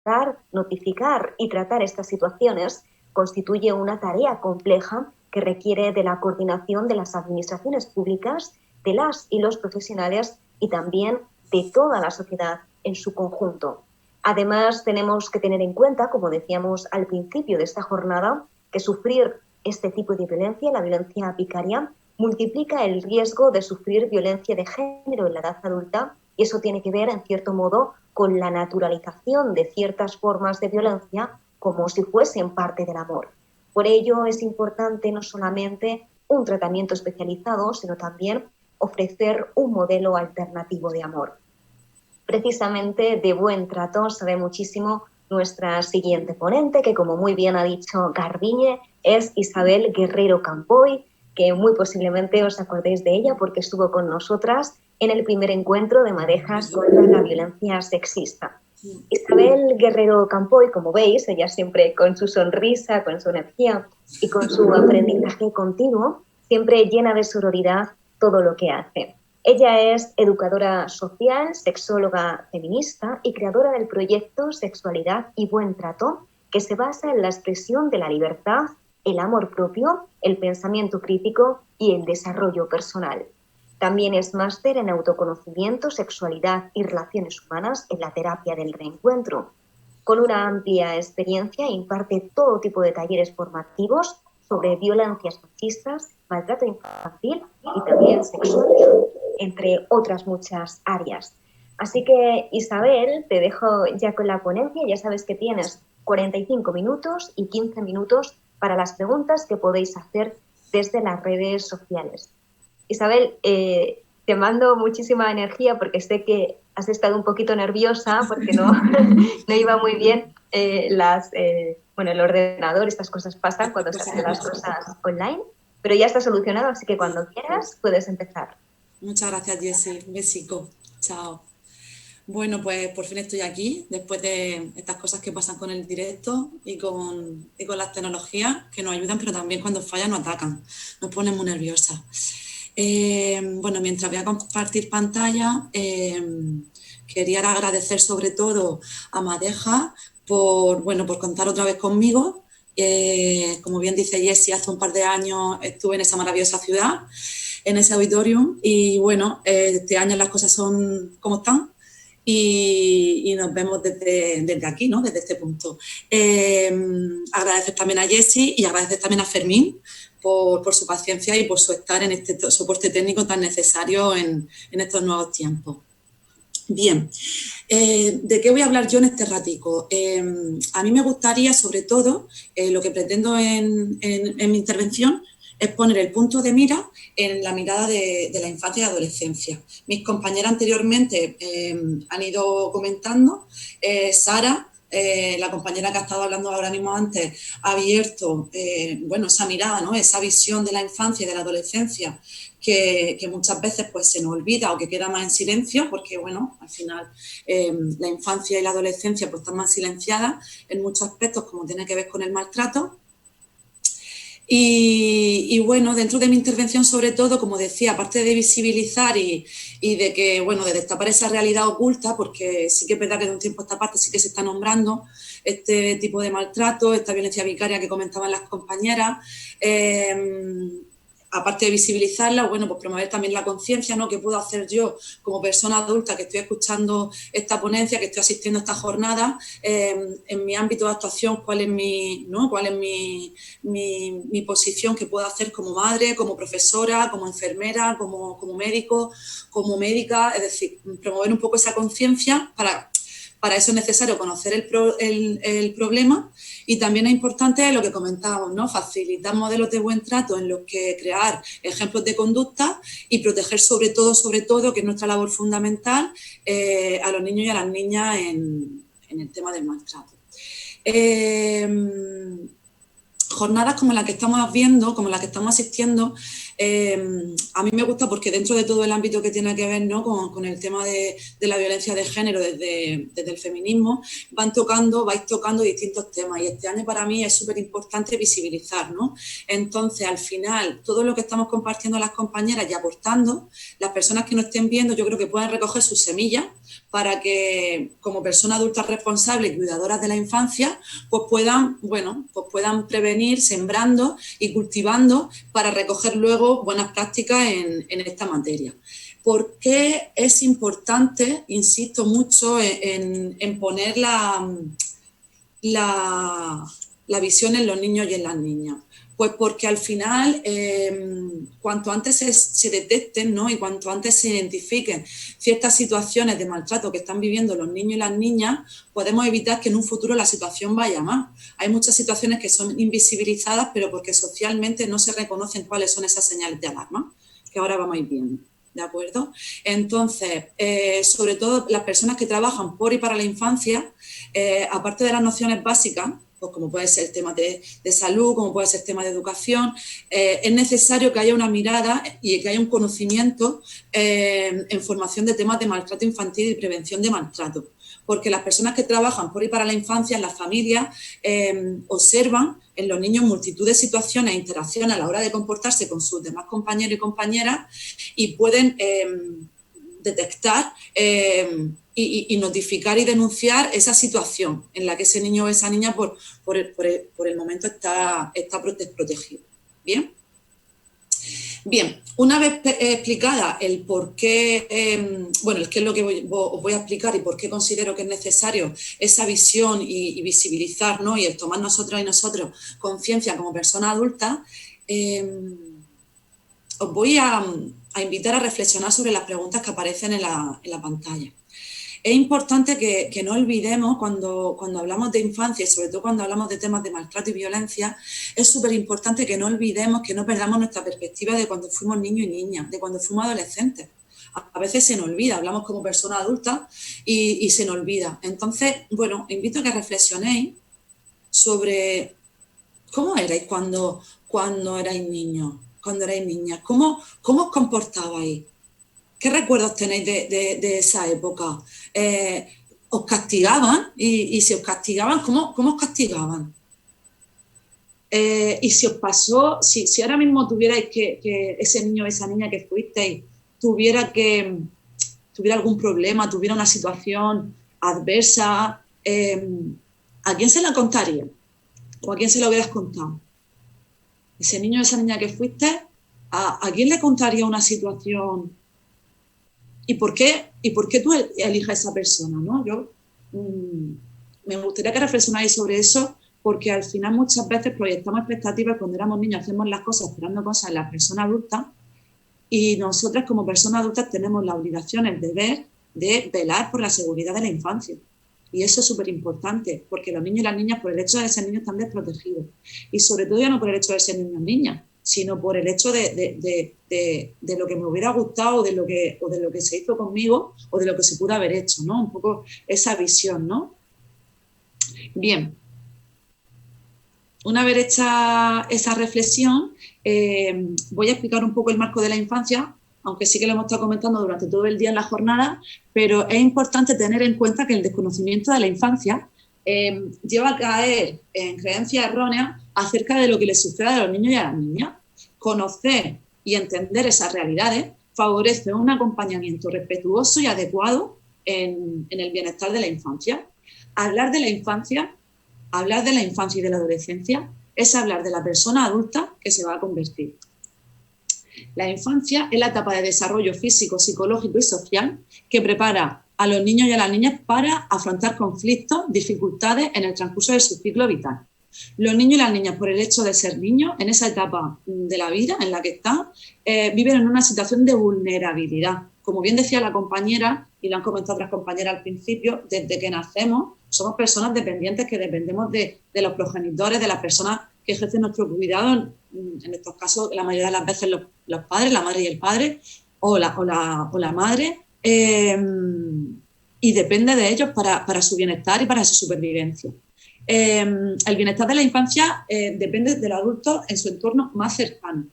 detectar, notificar y tratar estas situaciones constituye una tarea compleja que requiere de la coordinación de las administraciones públicas, de las y los profesionales y también de toda la sociedad en su conjunto. Además, tenemos que tener en cuenta, como decíamos al principio de esta jornada, que sufrir este tipo de violencia, la violencia vicaria, multiplica el riesgo de sufrir violencia de género en la edad adulta y eso tiene que ver, en cierto modo, con la naturalización de ciertas formas de violencia como si fuesen parte del amor. Por ello es importante no solamente un tratamiento especializado, sino también ofrecer un modelo alternativo de amor. Precisamente de buen trato sabe muchísimo nuestra siguiente ponente, que como muy bien ha dicho Garbiñe, es Isabel Guerrero Campoy, que muy posiblemente os acordéis de ella porque estuvo con nosotras en el primer encuentro de Madejas contra la violencia sexista. Isabel Guerrero Campoy, como veis, ella siempre con su sonrisa, con su energía y con su aprendizaje continuo, siempre llena de sororidad todo lo que hace. Ella es educadora social, sexóloga feminista y creadora del proyecto Sexualidad y Buen Trato, que se basa en la expresión de la libertad, el amor propio, el pensamiento crítico y el desarrollo personal. También es máster en autoconocimiento, sexualidad y relaciones humanas en la terapia del reencuentro. Con una amplia experiencia, imparte todo tipo de talleres formativos sobre violencias machistas, maltrato infantil y también sexual, entre otras muchas áreas. Así que, Isabel, te dejo ya con la ponencia. Ya sabes que tienes 45 minutos y 15 minutos para las preguntas que podéis hacer desde las redes sociales. Isabel, te mando muchísima energía porque sé que has estado un poquito nerviosa porque no, no iba muy bien el ordenador, estas cosas pasan cuando se hacen las cosas online, pero ya está solucionado, así que cuando quieras puedes empezar. Muchas gracias, Jessie. Un besico. Chao. Bueno, pues por fin estoy aquí, después de estas cosas que pasan con el directo y con las tecnologías que nos ayudan, pero también cuando fallan nos atacan, nos ponen muy nerviosas. Bueno, mientras voy a compartir pantalla, quería agradecer sobre todo a Madeja por contar otra vez conmigo. Como bien dice Jessie, hace un par de años estuve en esa maravillosa ciudad, en ese auditorium, y bueno, este año las cosas son como están y nos vemos desde aquí, ¿no? Desde este punto. Agradecer también a Jessie y agradecer también a Fermín por su paciencia y por su estar en este soporte técnico tan necesario en estos nuevos tiempos. Bien, ¿de qué voy a hablar yo en este ratico? A mí me gustaría, sobre todo, lo que pretendo en mi intervención es poner el punto de mira en la mirada de la infancia y adolescencia. Mis compañeras anteriormente han ido comentando, Sara, la compañera que ha estado hablando ahora mismo antes, ha abierto esa mirada, ¿no? Esa visión de la infancia y de la adolescencia que muchas veces pues, se nos olvida o que queda más en silencio, porque bueno, al final la infancia y la adolescencia pues, están más silenciadas en muchos aspectos, como tiene que ver con el maltrato. Y bueno, dentro de mi intervención, sobre todo, como decía, aparte de visibilizar y de que, bueno, de destapar esa realidad oculta, porque sí que es verdad que de un tiempo a esta parte sí que se está nombrando este tipo de maltrato, esta violencia vicaria que comentaban las compañeras, aparte de visibilizarla, bueno, pues promover también la conciencia, ¿no? ¿Qué puedo hacer yo como persona adulta que estoy escuchando esta ponencia, que estoy asistiendo a esta jornada, en mi ámbito de actuación, cuál es mi posición que puedo hacer como madre, como profesora, como enfermera, como médico, como médica, es decir, promover un poco esa conciencia. Para eso es necesario conocer el problema, y también es importante lo que comentábamos, ¿no? Facilitar modelos de buen trato en los que crear ejemplos de conducta y proteger sobre todo, que es nuestra labor fundamental, a los niños y a las niñas en el tema del maltrato. Jornadas como la que estamos viendo, como la que estamos asistiendo, a mí me gusta porque dentro de todo el ámbito que tiene que ver, ¿no? con el tema de la violencia de género desde el feminismo, vais tocando distintos temas, y este año para mí es súper importante visibilizar, ¿no? Entonces, al final, todo lo que estamos compartiendo las compañeras y aportando, las personas que nos estén viendo, yo creo que pueden recoger sus semillas para que como personas adultas responsables y cuidadoras de la infancia, pues puedan prevenir sembrando y cultivando para recoger luego buenas prácticas en esta materia. ¿Por qué es importante, insisto mucho, en poner la visión en los niños y en las niñas? Pues porque al final, cuanto antes se detecten, ¿no? Y cuanto antes se identifiquen ciertas situaciones de maltrato que están viviendo los niños y las niñas, podemos evitar que en un futuro la situación vaya más. Hay muchas situaciones que son invisibilizadas, pero porque socialmente no se reconocen cuáles son esas señales de alarma, que ahora vamos a ir viendo. ¿De acuerdo? Entonces, sobre todo las personas que trabajan por y para la infancia, aparte de las nociones básicas, pues como puede ser el tema de salud, como puede ser el tema de educación, es necesario que haya una mirada y que haya un conocimiento en formación de temas de maltrato infantil y prevención de maltrato. Porque las personas que trabajan por y para la infancia, en las familias, observan en los niños multitud de situaciones e interacciones a la hora de comportarse con sus demás compañeros y compañeras y pueden detectar y notificar y denunciar esa situación en la que ese niño o esa niña por el momento está desprotegido. ¿Bien? Bien, una vez explicada el por qué, el qué es lo que os voy a explicar y por qué considero que es necesario esa visión y visibilizar, ¿no? Y el tomar nosotras y nosotros conciencia como personas adultas, os voy a invitar a reflexionar sobre las preguntas que aparecen en la pantalla. Es importante que no olvidemos cuando hablamos de infancia y sobre todo cuando hablamos de temas de maltrato y violencia, es súper importante que no olvidemos, que no perdamos nuestra perspectiva de cuando fuimos niños y niñas, de cuando fuimos adolescentes. A veces se nos olvida, hablamos como personas adultas y se nos olvida. Entonces, invito a que reflexionéis sobre cómo erais cuando erais niños, cuando erais niñas, cómo os comportabais. ¿Qué recuerdos tenéis de esa época? ¿Os castigaban? Y si os castigaban, ¿cómo os castigaban? Y si os pasó, si ahora mismo tuvierais que ese niño o esa niña que fuisteis tuviera algún problema, tuviera una situación adversa, ¿a quién se la contaría? ¿O a quién se lo hubieras contado? Ese niño o esa niña que fuiste, ¿a quién le contaría una situación? ¿Y por qué tú eliges a esa persona? ¿No? Yo me gustaría que reflexionáis sobre eso, porque al final muchas veces proyectamos expectativas cuando éramos niños, hacemos las cosas esperando cosas en la persona adulta, y nosotras como personas adultas tenemos la obligación, el deber de velar por la seguridad de la infancia. Y eso es súper importante, porque los niños y las niñas, por el hecho de ser niños, están desprotegidos. Y sobre todo ya no por el hecho de ser niños o niñas, sino por el hecho de lo que me hubiera gustado, o de lo que se hizo conmigo, o de lo que se pudo haber hecho, ¿no? Un poco esa visión, ¿no? Bien. Una vez hecha esa reflexión, voy a explicar un poco el marco de la infancia, aunque sí que lo hemos estado comentando durante todo el día en la jornada, pero es importante tener en cuenta que el desconocimiento de la infancia lleva a caer en creencias erróneas acerca de lo que les sucede a los niños y a las niñas. Conocer y entender esas realidades favorece un acompañamiento respetuoso y adecuado en el bienestar de la infancia. Hablar de la infancia y de la adolescencia es hablar de la persona adulta que se va a convertir. La infancia es la etapa de desarrollo físico, psicológico y social que prepara a los niños y a las niñas para afrontar conflictos, dificultades en el transcurso de su ciclo vital. Los niños y las niñas, por el hecho de ser niños, en esa etapa de la vida en la que están, viven en una situación de vulnerabilidad. Como bien decía la compañera, y lo han comentado otras compañeras al principio, desde que nacemos somos personas dependientes que dependemos de los progenitores, de las personas que ejercen nuestro cuidado, en estos casos la mayoría de las veces los padres, la madre y el padre, o la madre, y depende de ellos para su bienestar y para su supervivencia. El bienestar de la infancia depende del adulto en su entorno más cercano,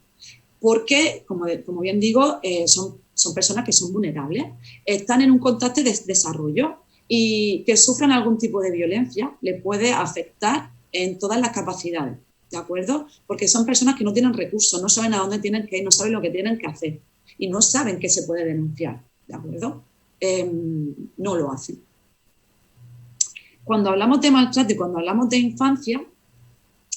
porque, como bien digo, son personas que son vulnerables, están en un contexto de desarrollo y que sufran algún tipo de violencia les puede afectar en todas las capacidades, ¿de acuerdo? Porque son personas que no tienen recursos, no saben a dónde tienen que ir, no saben lo que tienen que hacer y no saben qué se puede denunciar, ¿de acuerdo? no lo hacen. Cuando hablamos de maltrato y cuando hablamos de infancia,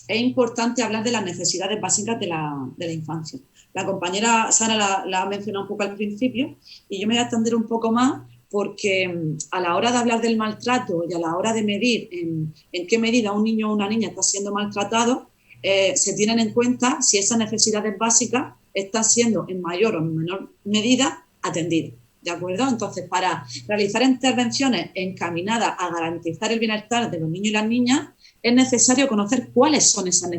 es importante hablar de las necesidades básicas de la infancia. La compañera Sara la ha mencionado un poco al principio y yo me voy a extender un poco más porque a la hora de hablar del maltrato y a la hora de medir en qué medida un niño o una niña está siendo maltratado, se tienen en cuenta si esas necesidades básicas están siendo en mayor o menor medida atendidas. ¿De acuerdo? Entonces, para realizar intervenciones encaminadas a garantizar el bienestar de los niños y las niñas, es necesario conocer cuáles son esas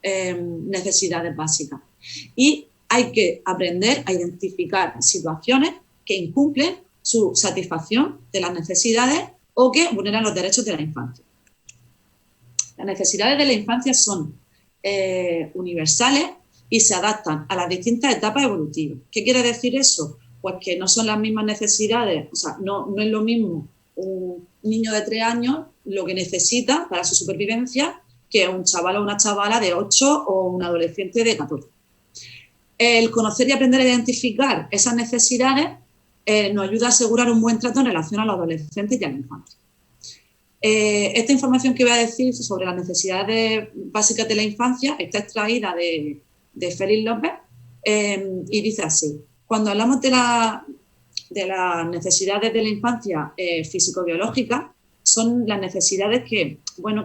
necesidades básicas. Y hay que aprender a identificar situaciones que incumplen su satisfacción de las necesidades o que vulneran los derechos de la infancia. Las necesidades de la infancia son universales y se adaptan a las distintas etapas evolutivas. ¿Qué quiere decir eso? Pues que no son las mismas necesidades, o sea, no es lo mismo un niño de 3 años lo que necesita para su supervivencia que un chaval o una chavala de 8 o un adolescente de 14. El conocer y aprender a identificar esas necesidades nos ayuda a asegurar un buen trato en relación a los adolescentes y a la infancia. Esta información que voy a decir sobre las necesidades básicas de la infancia está extraída de Félix López y dice así: cuando hablamos de las necesidades de la infancia físico-biológicas, son las necesidades que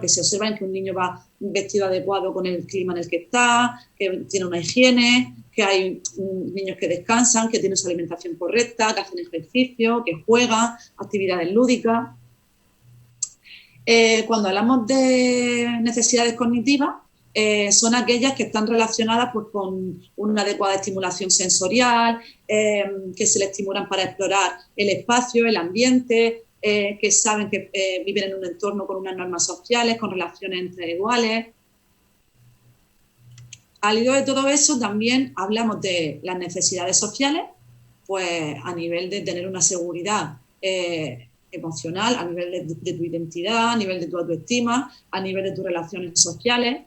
se observan, que un niño va vestido adecuado con el clima en el que está, que tiene una higiene, que hay niños que descansan, que tienen su alimentación correcta, que hacen ejercicio, que juegan, actividades lúdicas. Cuando hablamos de necesidades cognitivas, son aquellas que están relacionadas pues, con una adecuada estimulación sensorial, que se les estimulan para explorar el espacio, el ambiente, que saben que viven en un entorno con unas normas sociales, con relaciones entre iguales. Al hilo de todo eso también hablamos de las necesidades sociales, pues a nivel de tener una seguridad emocional, a nivel de tu identidad, a nivel de tu autoestima, a nivel de tus relaciones sociales,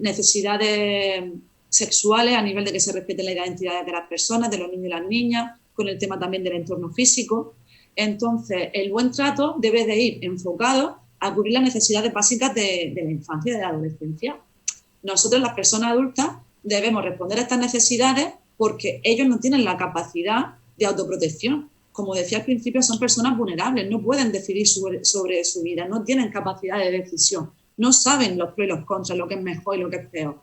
necesidades sexuales a nivel de que se respete la identidad de las personas, de los niños y las niñas, con el tema también del entorno físico. Entonces, el buen trato debe de ir enfocado a cubrir las necesidades básicas de la infancia y de la adolescencia. Nosotros, las personas adultas, debemos responder a estas necesidades porque ellos no tienen la capacidad de autoprotección. Como decía al principio, son personas vulnerables, no pueden decidir sobre su vida, no tienen capacidad de decisión, no saben los pros y los contras, lo que es mejor y lo que es peor.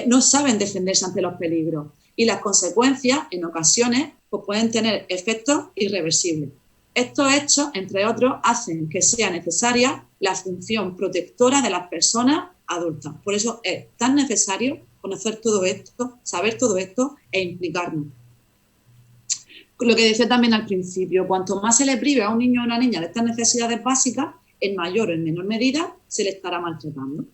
No saben defenderse ante los peligros y las consecuencias, en ocasiones, pues pueden tener efectos irreversibles. Estos hechos, entre otros, hacen que sea necesaria la función protectora de las personas adultas. Por eso es tan necesario conocer todo esto, saber todo esto e implicarnos. Lo que decía también al principio, cuanto más se le prive a un niño o a una niña de estas necesidades básicas, en mayor o en menor medida se le estará maltratando.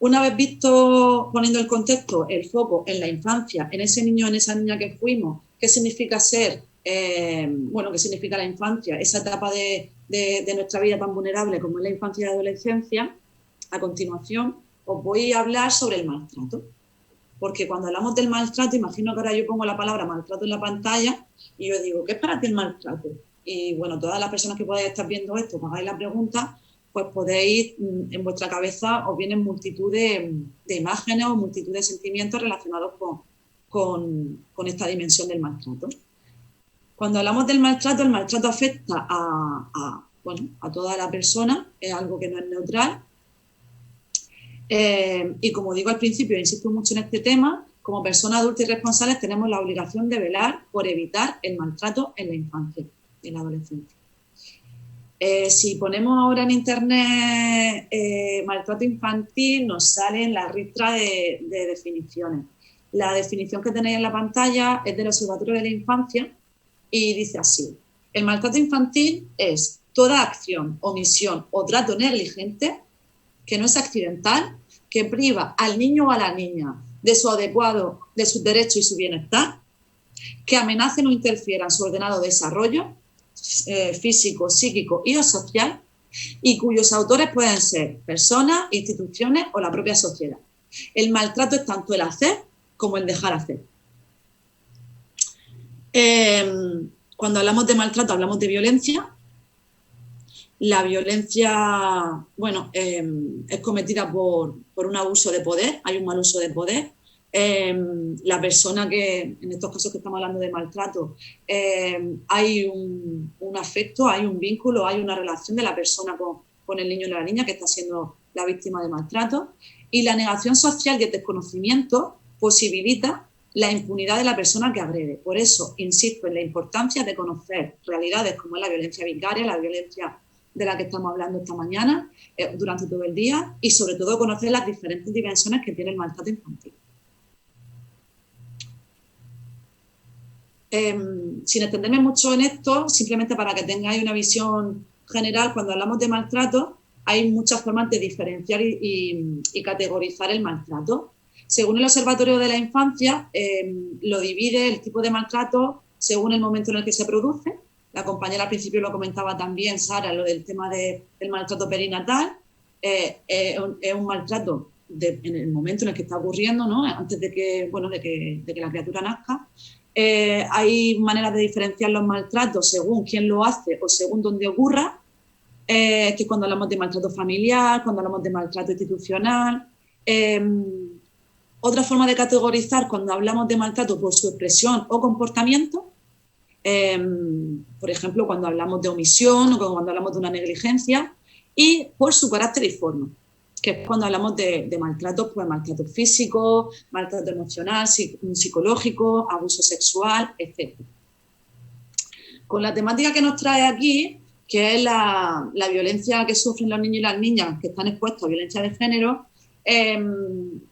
Una vez visto, poniendo el contexto, el foco en la infancia, en ese niño o en esa niña que fuimos, qué significa ser, qué significa la infancia, esa etapa de nuestra vida tan vulnerable como es la infancia y la adolescencia, a continuación os voy a hablar sobre el maltrato. Porque cuando hablamos del maltrato, imagino que ahora yo pongo la palabra maltrato en la pantalla y yo digo, ¿qué es para ti el maltrato? Y bueno, todas las personas que podáis estar viendo esto, que hagáis la pregunta, pues podéis, en vuestra cabeza os vienen multitud de imágenes o multitud de sentimientos relacionados con esta dimensión del maltrato. Cuando hablamos del maltrato, el maltrato afecta a toda la persona, es algo que no es neutral. Y como digo al principio, insisto mucho en este tema, como personas adultas y responsables tenemos la obligación de velar por evitar el maltrato en la infancia y en la adolescencia. Si ponemos ahora en internet maltrato infantil, nos salen la ristra de definiciones. La definición que tenéis en la pantalla es del Observatorio de la Infancia y dice así: el maltrato infantil es toda acción, omisión o trato negligente que no es accidental, que priva al niño o a la niña de su adecuado, de sus derechos y su bienestar, que amenacen o interfieran su ordenado desarrollo físico, psíquico y o social, y cuyos autores pueden ser personas, instituciones o la propia sociedad. El maltrato es tanto el hacer como el dejar hacer. Cuando hablamos de maltrato hablamos de violencia. La violencia, bueno, es cometida por un abuso de poder, hay un mal uso de poder. La persona que, en estos casos que estamos hablando de maltrato, hay un afecto, hay un vínculo, hay una relación de la persona con el niño y la niña que está siendo la víctima de maltrato, y la negación social y el desconocimiento posibilita la impunidad de la persona que agrede. Por eso insisto en la importancia de conocer realidades como es la violencia vicaria, la violencia de la que estamos hablando esta mañana, durante todo el día, y sobre todo conocer las diferentes dimensiones que tiene el maltrato infantil. Sin extenderme mucho en esto, simplemente para que tengáis una visión general, cuando hablamos de maltrato, hay muchas formas de diferenciar y categorizar el maltrato. Según el Observatorio de la Infancia, lo divide el tipo de maltrato según el momento en el que se produce. La compañera al principio lo comentaba también, Sara, lo del tema del maltrato perinatal. Es un maltrato en el momento en el que está ocurriendo, ¿no? Antes de que la criatura nazca. Hay maneras de diferenciar los maltratos según quién lo hace o según dónde ocurra, que es cuando hablamos de maltrato familiar, cuando hablamos de maltrato institucional. Otra forma de categorizar cuando hablamos de maltrato por su expresión o comportamiento, por ejemplo, cuando hablamos de omisión o cuando hablamos de una negligencia, y por su carácter y forma, que es cuando hablamos de maltratos, pues maltrato físico, maltrato emocional, psicológico, abuso sexual, etc. Con la temática que nos trae aquí, que es la violencia que sufren los niños y las niñas que están expuestos a violencia de género, en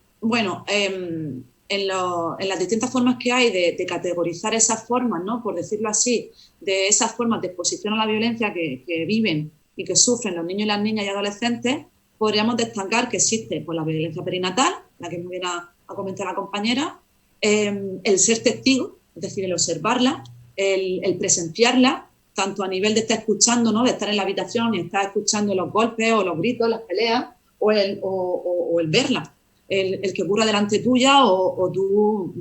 las distintas formas que hay de categorizar esas formas, ¿no? Por decirlo así, de esas formas de exposición a la violencia que viven y que sufren los niños y las niñas y adolescentes, podríamos destacar que existe pues, la violencia perinatal, la que muy bien ha comentado la compañera, el ser testigo, es decir, el observarla, el presenciarla, tanto a nivel de estar escuchando, ¿no? De estar en la habitación y estar escuchando los golpes o los gritos, las peleas, o el verla, el que ocurra delante tuya o tú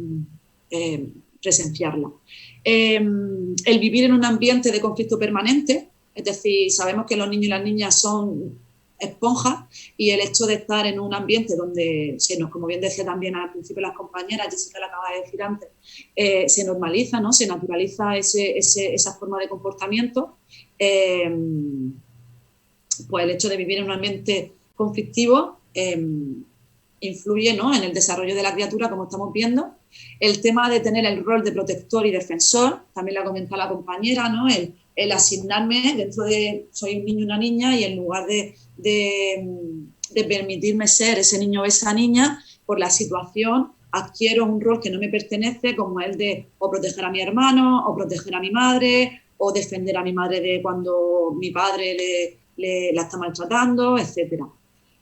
presenciarla. El vivir en un ambiente de conflicto permanente, es decir, sabemos que los niños y las niñas son esponjas y el hecho de estar en un ambiente donde, como bien decía también al principio las compañeras, Jessica lo acaba de decir antes, se normaliza, ¿no? Se naturaliza esa forma de comportamiento, pues el hecho de vivir en un ambiente conflictivo influye, ¿no? En el desarrollo de la criatura, como estamos viendo. El tema de tener el rol de protector y defensor, también lo ha comentado la compañera, ¿no? El asignarme dentro de soy un niño y una niña y en lugar de permitirme ser ese niño o esa niña, por la situación adquiero un rol que no me pertenece, como el de o proteger a mi hermano, o proteger a mi madre, o defender a mi madre de cuando mi padre la está maltratando, etc.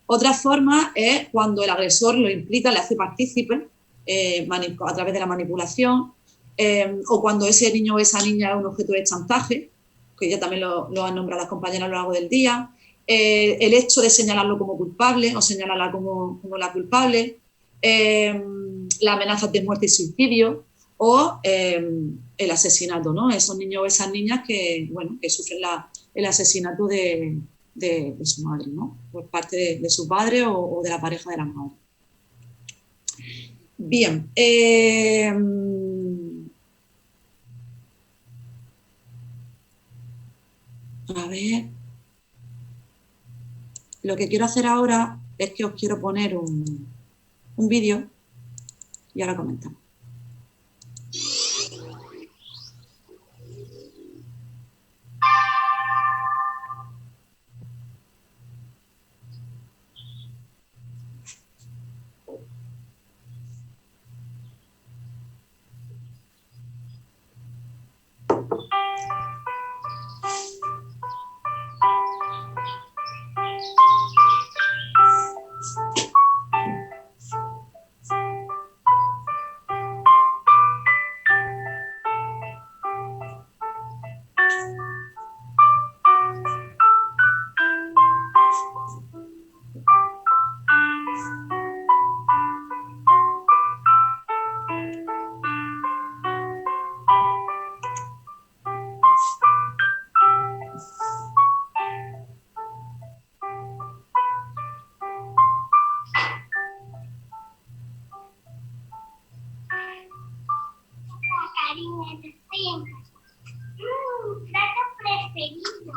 Otra forma es cuando el agresor lo implica, le hace partícipe a través de la manipulación, o cuando ese niño o esa niña es un objeto de chantaje, que ya también lo han nombrado las compañeras a lo largo del día, el hecho de señalarlo como culpable o señalarla como la culpable, las amenazas de muerte y suicidio o el asesinato, ¿no? Esos niños o esas niñas que sufren el asesinato de su madre, ¿no? Por parte de su padre o de la pareja de la madre. Bien. A ver. Lo que quiero hacer ahora es que os quiero poner un vídeo y ahora comentamos. marinera, estoy en casa. Plato preferido.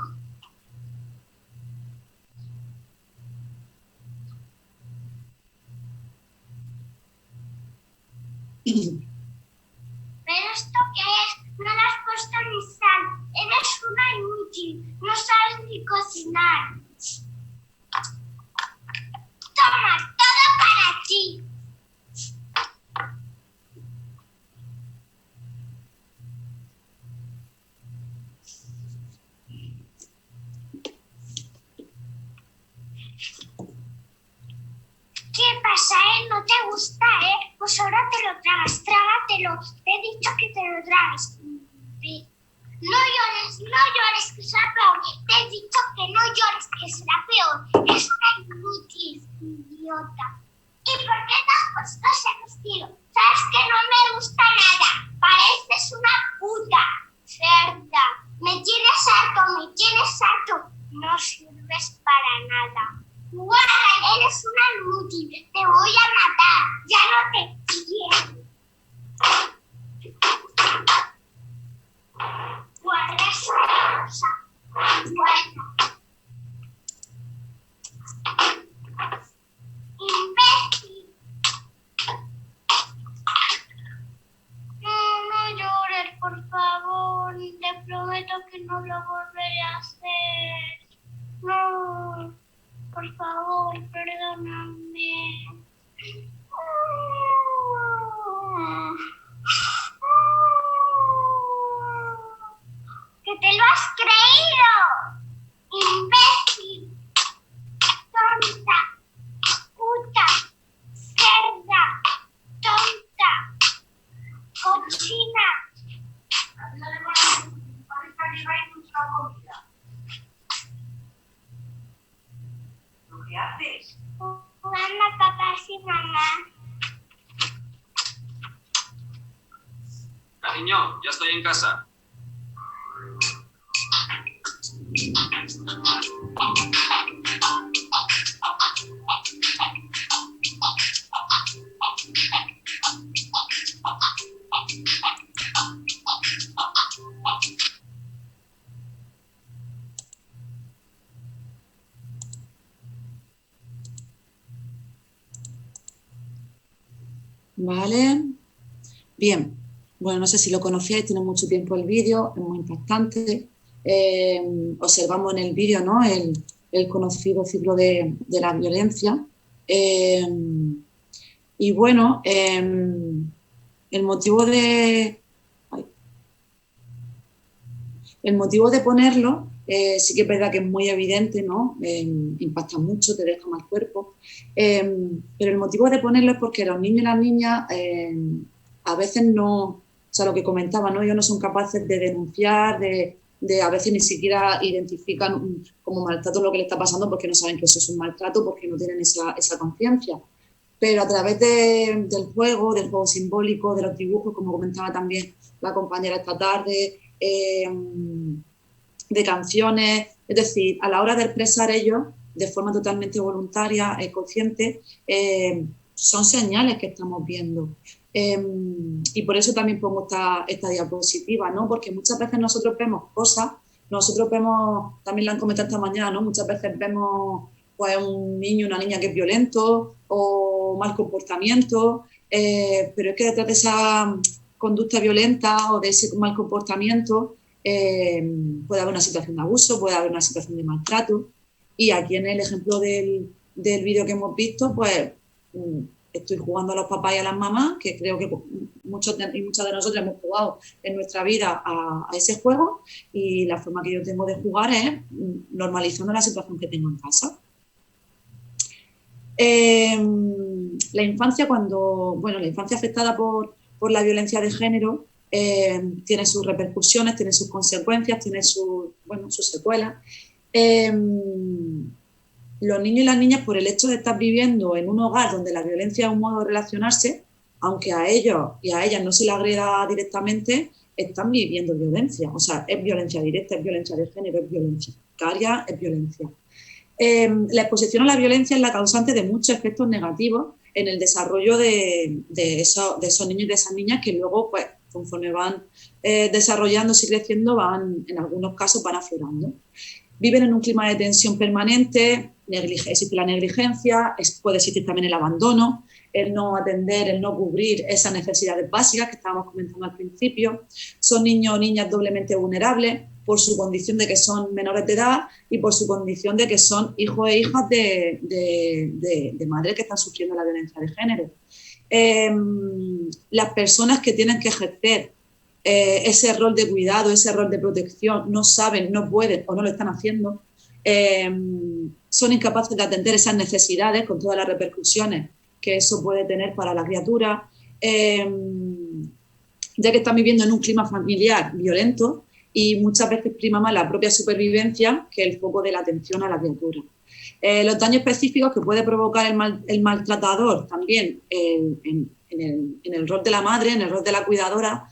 ¿Pero esto qué es? No le has puesto ni sal. Eres una inútil. No sabes ni cocinar. Toma, todo para ti. ¿Qué pasa, ¿No te gusta, Pues ahora te lo tragas, trágatelo. Te he dicho que te lo tragas. No llores, que será peor. Te he dicho que no llores, que será peor. Es una inútil, idiota. ¿Y por qué te has puesto ese vestido? Sabes que no me gusta nada. Pareces una puta cerda. Me tienes harto. No sirves para nada. Guarda, eres una inútil. Te voy a matar. Ya no te quiero. Guarda esa cosa. Guarda. Imbécil. No llores, por favor. Te prometo que no lo volveré a hacer. No. Por favor, perdóname. ¿Que te lo has creído? Imbécil, tonta, puta, cerda, tonta, cochina. ¿Qué haces? Jugando a papá y mamá. Cariño, ya estoy en casa. Vale, bien. Bueno, no sé si lo conocíais, tiene mucho tiempo el vídeo, es muy impactante. Observamos en el vídeo, ¿no?, el conocido ciclo de la violencia. Y bueno, el motivo de ponerlo, sí que es verdad que es muy evidente, ¿no? Impacta mucho, te deja mal cuerpo. Pero el motivo de ponerlo es porque los niños y las niñas a veces no, o sea, lo que comentaba, ¿no?, ellos no son capaces de denunciar, a veces ni siquiera identifican como maltrato lo que le está pasando porque no saben que eso es un maltrato, porque no tienen esa conciencia. Pero a través del juego simbólico, de los dibujos, como comentaba también la compañera esta tarde, de canciones, es decir, a la hora de expresar ellos de forma totalmente voluntaria, consciente, son señales que estamos viendo. Y por eso también pongo esta diapositiva, ¿no? Porque muchas veces nosotros vemos cosas, también lo han comentado esta mañana, ¿no? Muchas veces vemos pues un niño, una niña que es violento o mal comportamiento, pero es que detrás de esa conducta violenta o de ese mal comportamiento puede haber una situación de abuso, puede haber una situación de maltrato. Y aquí en el ejemplo del vídeo que hemos visto, pues estoy jugando a los papás y a las mamás, que creo que muchos y muchas de nosotros hemos jugado en nuestra vida a ese juego, y la forma que yo tengo de jugar es normalizando la situación que tengo en casa. La infancia afectada por la violencia de género tiene sus repercusiones, tiene sus consecuencias, tiene sus secuelas. Los niños y las niñas, por el hecho de estar viviendo en un hogar donde la violencia es un modo de relacionarse, aunque a ellos y a ellas no se les agreda directamente, están viviendo violencia. O sea, es violencia directa, es violencia de género, es violencia vicaria, es violencia. La exposición a la violencia es la causante de muchos efectos negativos en el desarrollo de esos niños y de esas niñas, que luego pues conforme van desarrollándose y creciendo, en algunos casos van aflorando. Viven en un clima de tensión permanente, existe la negligencia, puede existir también el abandono, el no atender, el no cubrir esas necesidades básicas que estábamos comentando al principio. Son niños o niñas doblemente vulnerables por su condición de que son menores de edad y por su condición de que son hijos e hijas de madres que están sufriendo la violencia de género. Las personas que tienen que ejercer ese rol de cuidado, ese rol de protección, no saben, no pueden o no lo están haciendo, son incapaces de atender esas necesidades con todas las repercusiones que eso puede tener para la criatura, ya que están viviendo en un clima familiar violento y muchas veces prima más la propia supervivencia que el foco de la atención a la criatura. Los daños específicos que puede provocar el maltratador también en el rol de la madre, en el rol de la cuidadora,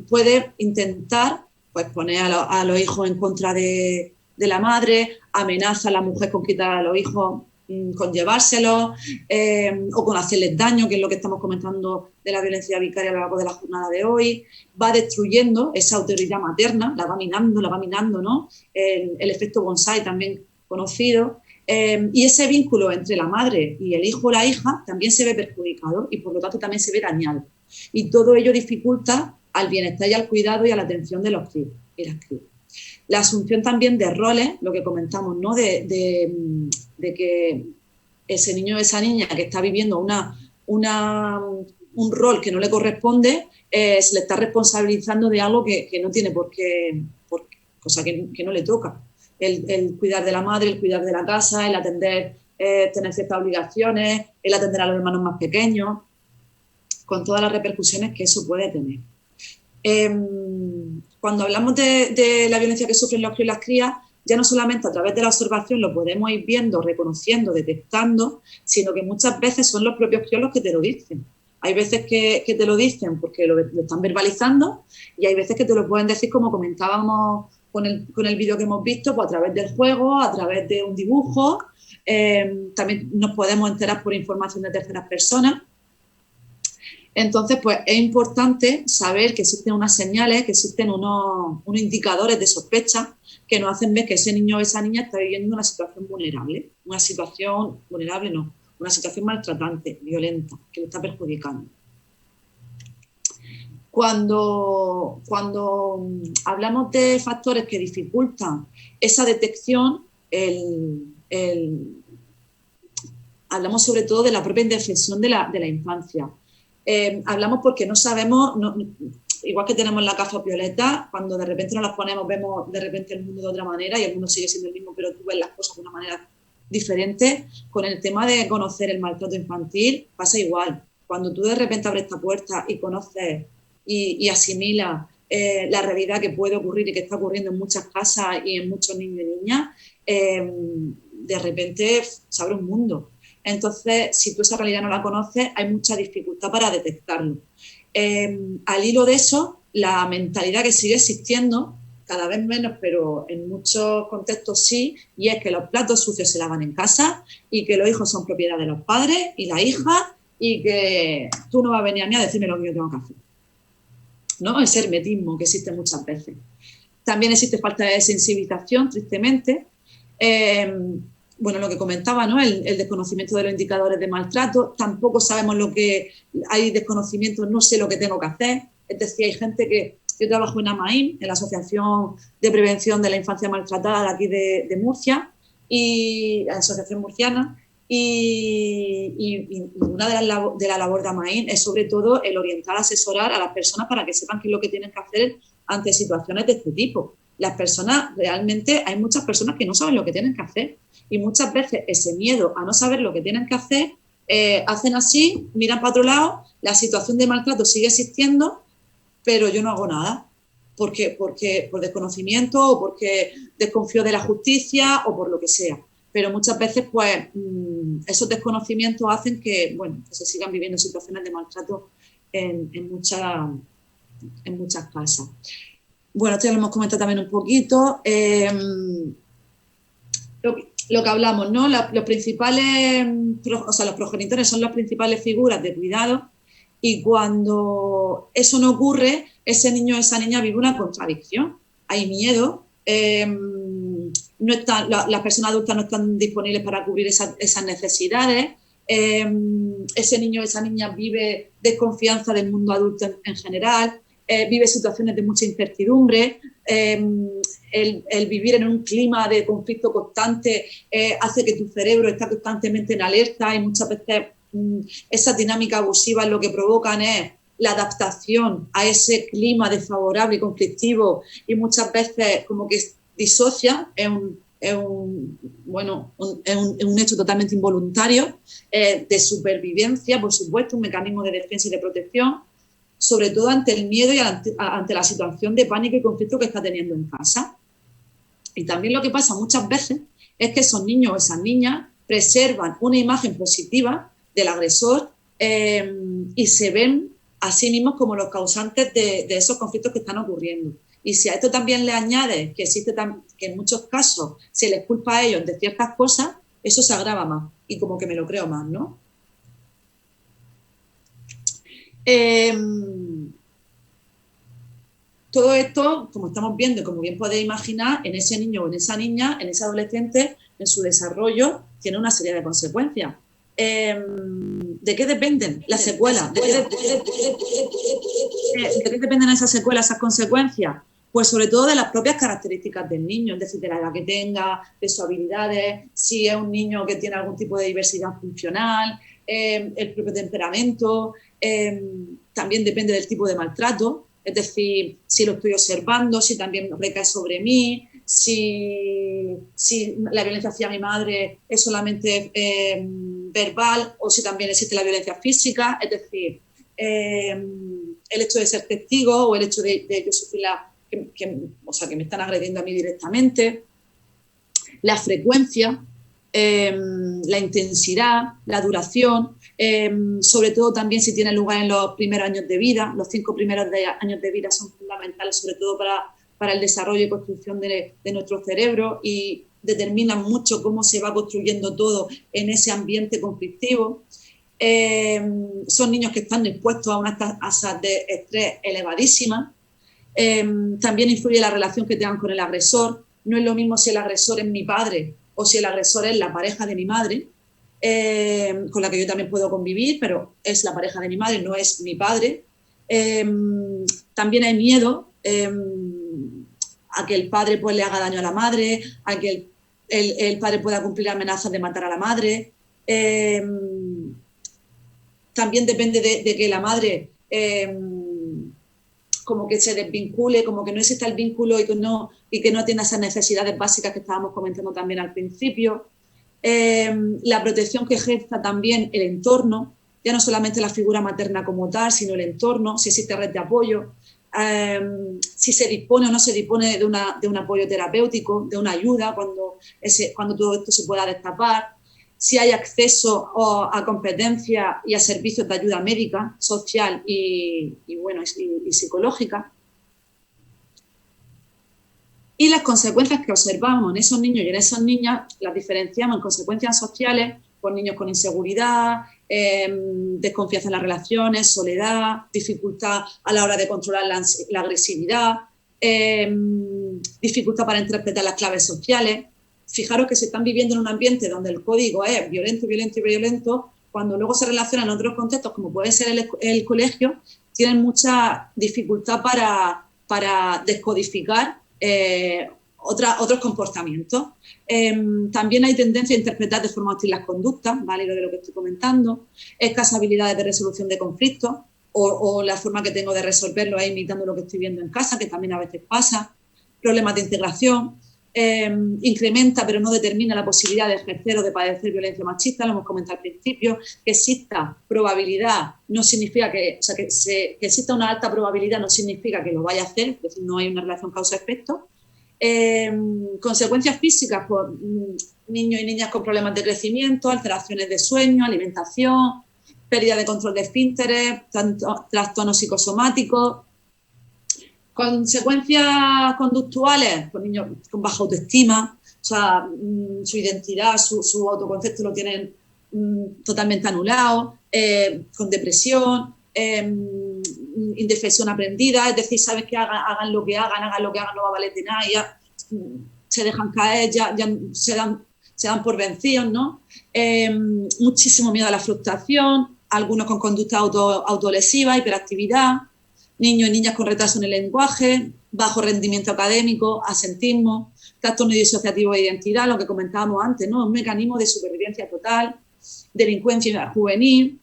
puede intentar pues, poner a los hijos en contra de la madre, amenaza a la mujer con quitar a los hijos, con llevárselos o con hacerles daño, que es lo que estamos comentando de la violencia vicaria a lo largo de la jornada de hoy. Va destruyendo esa autoridad materna, la va minando, ¿no? El efecto bonsai también conocido. Y ese vínculo entre la madre y el hijo o la hija también se ve perjudicado y por lo tanto también se ve dañado. Y todo ello dificulta al bienestar y al cuidado y a la atención de los críos y las crías. La asunción también de roles, lo que comentamos, ¿no? de que ese niño o esa niña que está viviendo un rol que no le corresponde, se le está responsabilizando de algo que no tiene por qué, cosa que no le toca. El cuidar de la madre, el cuidar de la casa, el atender, tener ciertas obligaciones, el atender a los hermanos más pequeños, con todas las repercusiones que eso puede tener. Cuando hablamos de la violencia que sufren los críos y las crías, ya no solamente a través de la observación lo podemos ir viendo, reconociendo, detectando, sino que muchas veces son los propios críos los que te lo dicen. Hay veces que te lo dicen porque lo están verbalizando y hay veces que te lo pueden decir, como comentábamos con el vídeo que hemos visto, pues a través del juego, a través de un dibujo. También nos podemos enterar por información de terceras personas. Entonces, pues es importante saber que existen unas señales, que existen unos indicadores de sospecha que nos hacen ver que ese niño o esa niña está viviendo una situación vulnerable. Una situación maltratante, violenta, que le está perjudicando. Cuando hablamos de factores que dificultan esa detección, hablamos sobre todo de la propia indefensión de la infancia. Hablamos porque no sabemos, igual que tenemos la gafas violeta, cuando de repente nos las ponemos, vemos de repente el mundo de otra manera y el mundo sigue siendo el mismo, pero tú ves las cosas de una manera diferente. Con el tema de conocer el maltrato infantil pasa igual. Cuando tú de repente abres esta puerta y conoces y asimilas la realidad que puede ocurrir y que está ocurriendo en muchas casas y en muchos niños y niñas, de repente se abre un mundo. Entonces, si tú esa realidad no la conoces, hay mucha dificultad para detectarlo. Al hilo de eso, la mentalidad que sigue existiendo, cada vez menos, pero en muchos contextos sí, y es que los platos sucios se lavan en casa y que los hijos son propiedad de los padres y la hija y que tú no vas a venir a mí a decirme lo que yo tengo que hacer, ¿no? Ese hermetismo que existe muchas veces. También existe falta de sensibilización, tristemente. Bueno, lo que comentaba, ¿no? El desconocimiento de los indicadores de maltrato. Tampoco sabemos hay desconocimiento, no sé lo que tengo que hacer. Es decir, hay gente que... Yo trabajo en AMAIM, en la Asociación de Prevención de la Infancia Maltratada de aquí de Murcia, y la Asociación Murciana, y una de la labor de AMAIM es sobre todo el orientar, asesorar a las personas para que sepan qué es lo que tienen que hacer ante situaciones de este tipo. Las personas, realmente hay muchas personas que no saben lo que tienen que hacer y muchas veces ese miedo a no saber lo que tienen que hacer, hacen así, miran para otro lado, la situación de maltrato sigue existiendo, pero yo no hago nada, porque por desconocimiento o porque desconfío de la justicia o por lo que sea. Pero muchas veces, pues, esos desconocimientos hacen que, bueno, que se sigan viviendo situaciones de maltrato en muchas casas. Bueno, esto ya lo hemos comentado también un poquito. Lo que hablamos, ¿no? Los progenitores son las principales figuras de cuidado Y cuando eso no ocurre, ese niño o esa niña vive una contradicción. Hay miedo, las personas adultas no están disponibles para cubrir esas necesidades, ese niño o esa niña vive desconfianza del mundo adulto en general, vive situaciones de mucha incertidumbre, el vivir en un clima de conflicto constante hace que tu cerebro esté constantemente en alerta y muchas veces esas dinámicas abusivas lo que provocan es la adaptación a ese clima desfavorable y conflictivo y muchas veces como que disocia, es un hecho totalmente involuntario de supervivencia, por supuesto, un mecanismo de defensa y de protección, sobre todo ante el miedo y ante la situación de pánico y conflicto que está teniendo en casa. Y también lo que pasa muchas veces es que esos niños o esas niñas preservan una imagen positiva del agresor y se ven a sí mismos como los causantes de esos conflictos que están ocurriendo. Y si a esto también le añades que que en muchos casos se les culpa a ellos de ciertas cosas, eso se agrava más y como que me lo creo más, ¿no? Todo esto, como estamos viendo, como bien podéis imaginar, en ese niño o en esa niña, en ese adolescente, en su desarrollo, tiene una serie de consecuencias. ¿De qué dependen las secuelas? ¿De qué dependen esas secuelas, esas consecuencias? Pues sobre todo de las propias características del niño, es decir, de la edad que tenga, de sus habilidades, si es un niño que tiene algún tipo de diversidad funcional, el propio temperamento, también depende del tipo de maltrato, es decir, si lo estoy observando, si también recae sobre mí, si la violencia hacia mi madre es solamente verbal o si también existe la violencia física, es decir, el hecho de ser testigo o el hecho de yo sufrir que me están agrediendo a mí directamente, la frecuencia, la intensidad, la duración, sobre todo también si tiene lugar en los primeros años de vida. Los 5 primeros años de vida son fundamentales, sobre todo para el desarrollo y construcción de nuestro cerebro y determinan mucho cómo se va construyendo todo en ese ambiente conflictivo. Son niños que están expuestos a unas tasas de estrés elevadísimas. También influye la relación que tengan con el agresor. No es lo mismo si el agresor es mi padre o si el agresor es la pareja de mi madre, con la que yo también puedo convivir, pero es la pareja de mi madre, no es mi padre. También hay miedo a que el padre pues, le haga daño a la madre, a que el padre pueda cumplir amenazas de matar a la madre. También depende de que la madre como que se desvincule, como que no exista el vínculo y que no atienda esas necesidades básicas que estábamos comentando también al principio. La protección que ejerza también el entorno, ya no solamente la figura materna como tal, sino el entorno, si existe red de apoyo, si se dispone o no se dispone de un apoyo terapéutico, de una ayuda cuando todo esto se pueda destapar, si hay acceso a competencias y a servicios de ayuda médica, social y psicológica. Y las consecuencias que observamos en esos niños y en esas niñas las diferenciamos en consecuencias sociales, por niños con inseguridad, desconfianza en las relaciones, soledad, dificultad a la hora de controlar la agresividad, dificultad para interpretar las claves sociales. Fijaros que se están viviendo en un ambiente donde el código es violento, violento y violento, cuando luego se relacionan en otros contextos, como puede ser el colegio, tienen mucha dificultad para descodificar otros comportamientos. También hay tendencia a interpretar de forma hostil las conductas, ¿vale? Lo de lo que estoy comentando, escasas habilidades de resolución de conflictos o la forma que tengo de resolverlo es imitando lo que estoy viendo en casa, que también a veces pasa, problemas de integración. Incrementa pero no determina la posibilidad de ejercer o de padecer violencia machista, lo hemos comentado al principio. Que exista probabilidad no significa que exista una alta probabilidad no significa que lo vaya a hacer, es decir, no hay una relación causa-efecto. Consecuencias físicas por niños y niñas con problemas de crecimiento, alteraciones de sueño, alimentación, pérdida de control de esfínteres, trastornos psicosomáticos. Consecuencias conductuales, pues niños con baja autoestima, o sea, su identidad, su autoconcepto lo tienen totalmente anulado, con depresión, indefensión aprendida, es decir, sabes que hagan lo que hagan, no va a valer de nada, y ya se dejan caer, ya se dan por vencidos, ¿no? Muchísimo miedo a la frustración, algunos con conducta autolesiva, hiperactividad, niños y niñas con retraso en el lenguaje, bajo rendimiento académico, asentismo, trastorno disociativo de identidad, lo que comentábamos antes, ¿no? Un mecanismo de supervivencia total, delincuencia juvenil,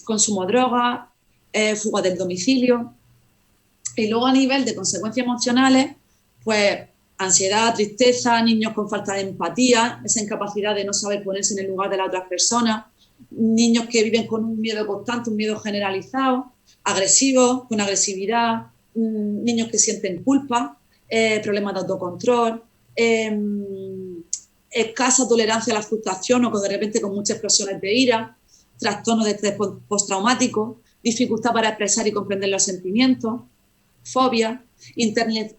consumo de drogas, fuga del domicilio. Y luego a nivel de consecuencias emocionales, pues ansiedad, tristeza, niños con falta de empatía, esa incapacidad de no saber ponerse en el lugar de las otras personas, niños que viven con un miedo constante, un miedo generalizado, agresivos, con agresividad, niños que sienten culpa, problemas de autocontrol, escasa tolerancia a la frustración o de repente con muchas explosiones de ira, trastornos de estrés postraumático, dificultad para expresar y comprender los sentimientos, fobia,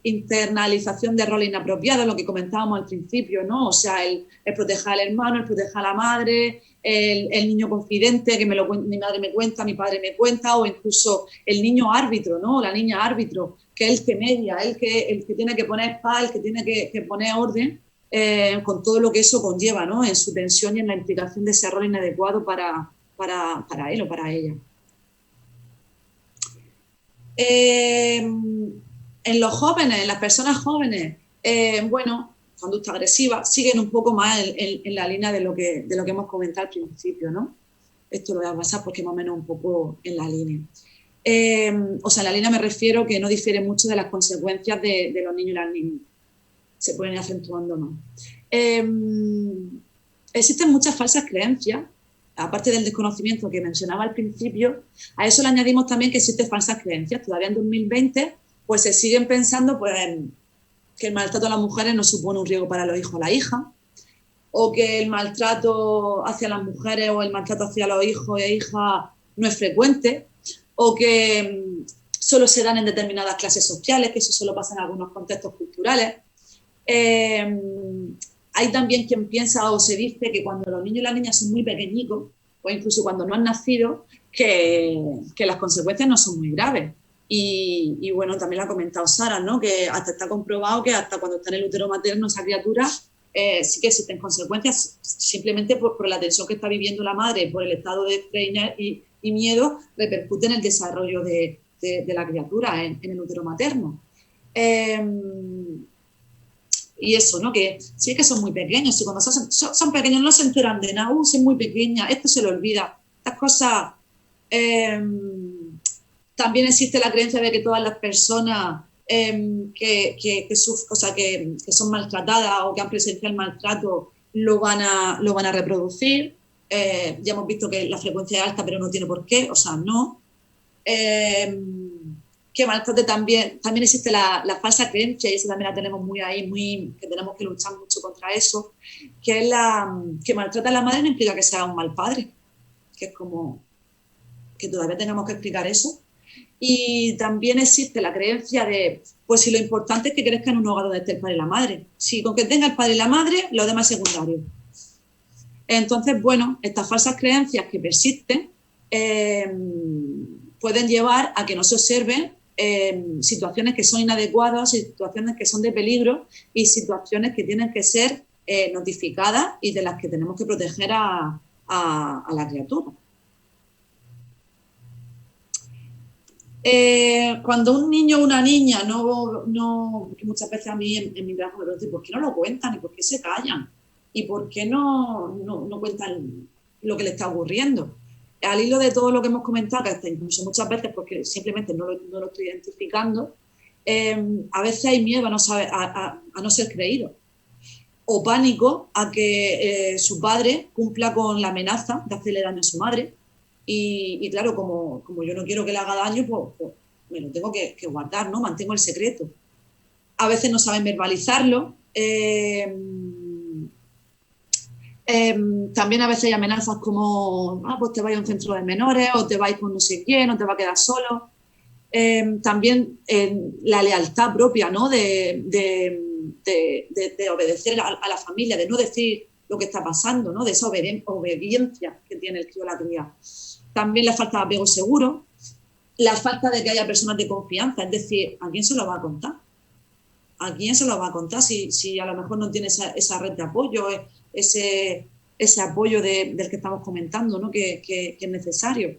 internalización de roles inapropiados, lo que comentábamos al principio, ¿no? O sea, el proteger al hermano, el proteger a la madre, el niño confidente, que mi madre me cuenta, mi padre me cuenta, o incluso el niño árbitro, ¿no? La niña árbitro, que es el que media, el que tiene que poner paz, el que tiene que poner orden, con todo lo que eso conlleva, ¿no? En su tensión y en la implicación de ese rol inadecuado para él o para ella. En los jóvenes, en las personas jóvenes, bueno, conducta agresiva, siguen un poco más en la línea de lo que hemos comentado al principio, ¿no? Esto lo voy a pasar porque más o menos un poco en la línea. O sea, en la línea me refiero que no difiere mucho de las consecuencias de los niños y las niñas. Se pueden ir acentuando más. Existen muchas falsas creencias, aparte del desconocimiento que mencionaba al principio. A eso le añadimos también que existen falsas creencias. Todavía en 2020 pues se siguen pensando pues, que el maltrato a las mujeres no supone un riesgo para los hijos o la hija, o que el maltrato hacia las mujeres o el maltrato hacia los hijos e hijas no es frecuente, o que solo se dan en determinadas clases sociales, que eso solo pasa en algunos contextos culturales. Hay también quien piensa o se dice que cuando los niños y las niñas son muy pequeñicos, o incluso cuando no han nacido, que las consecuencias no son muy graves. Y bueno, también lo ha comentado Sara, ¿no? Que hasta está comprobado que hasta cuando está en el útero materno esa criatura sí que existen consecuencias simplemente por la tensión que está viviendo la madre, por el estado de estrés y miedo, repercute en el desarrollo de la criatura en el útero materno. Y eso, ¿no? Que sí que son muy pequeños, y cuando son pequeños no se enteran de nada, son muy pequeñas, esto se le olvida. Estas cosas... También existe la creencia de que todas las personas que son maltratadas o que han presenciado el maltrato lo van a reproducir. Ya hemos visto que la frecuencia es alta, pero no tiene por qué, o sea, no. Que maltrate también existe la falsa creencia, y esa también la tenemos muy ahí, que tenemos que luchar mucho contra eso, que es que maltrata a la madre no implica que sea un mal padre, que es como que todavía tengamos que explicar eso. Y también existe la creencia de, pues si lo importante es que crezca en un hogar donde esté el padre y la madre. Si con que tenga el padre y la madre, lo demás es secundario. Entonces, bueno, estas falsas creencias que persisten pueden llevar a que no se observen situaciones que son inadecuadas, situaciones que son de peligro y situaciones que tienen que ser notificadas y de las que tenemos que proteger a la criatura. Cuando un niño o una niña muchas veces a mí en mi trabajo me preguntan ¿por qué no lo cuentan? ¿Y por qué se callan? ¿Y por qué no cuentan lo que le está ocurriendo? Al hilo de todo lo que hemos comentado, que hasta incluso muchas veces porque simplemente no lo estoy identificando, a veces hay miedo a no ser creído, o pánico a que su padre cumpla con la amenaza de hacerle daño a su madre. Y claro, como yo no quiero que le haga daño, pues me lo tengo que guardar, ¿no? Mantengo el secreto. A veces no saben verbalizarlo. También a veces hay amenazas como, pues te vais a un centro de menores, o te vais con no sé quién, o te vas a quedar solo. También la lealtad propia, ¿no? De obedecer a la familia, de no decir lo que está pasando, ¿no? De esa obediencia que tiene el crío o la cría. también la falta de apego seguro, la falta de que haya personas de confianza, es decir, ¿a quién se lo va a contar? ¿A quién se lo va a contar si a lo mejor no tiene esa red de apoyo, ese apoyo del que estamos comentando, ¿no? que es necesario?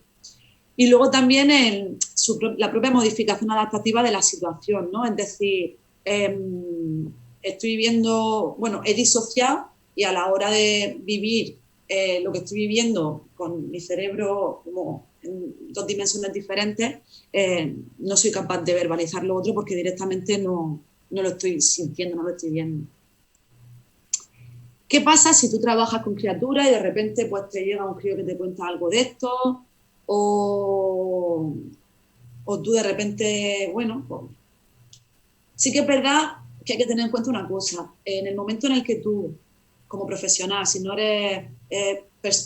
Y luego también la propia modificación adaptativa de la situación, ¿no? Es decir, estoy viviendo, he disociado y a la hora de vivir lo que estoy viviendo con mi cerebro como en 2 dimensiones diferentes, no soy capaz de verbalizar lo otro porque directamente no lo estoy sintiendo, no lo estoy viendo. ¿Qué pasa si tú trabajas con criaturas y de repente pues te llega un crío que te cuenta algo de esto o tú de repente, pues, sí que es verdad que hay que tener en cuenta una cosa. En el momento en el que tú, como profesional, si no eres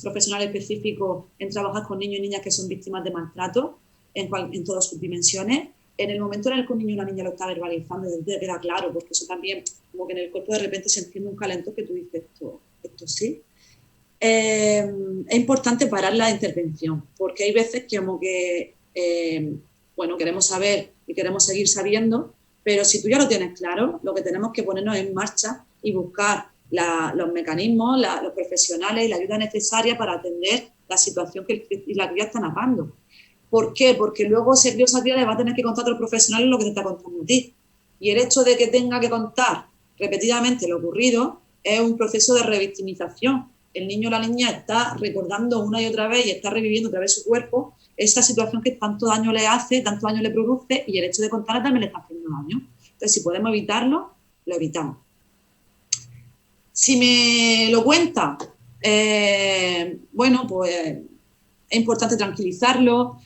profesional específico en trabajar con niños y niñas que son víctimas de maltrato en todas sus dimensiones, en el momento en el que un niño y una niña lo está verbalizando, te queda claro, porque eso también, como que en el cuerpo de repente se enciende un calentón que tú dices, esto sí. Es importante parar la intervención, porque hay veces que como que, queremos saber y queremos seguir sabiendo, pero si tú ya lo tienes claro, lo que tenemos que ponernos en marcha y buscar los mecanismos, los profesionales y la ayuda necesaria para atender la situación que la cría está narrando. ¿Por qué? Porque luego ese crío o esa cría le va a tener que contar a otro profesional lo que te está contando a ti. Y el hecho de que tenga que contar repetidamente lo ocurrido es un proceso de revictimización. El niño o la niña está recordando una y otra vez y está reviviendo otra vez su cuerpo esa situación que tanto daño le hace, tanto daño le produce, y el hecho de contarla también le está haciendo daño. Entonces, si podemos evitarlo, lo evitamos. Si me lo cuenta, pues es importante tranquilizarlo,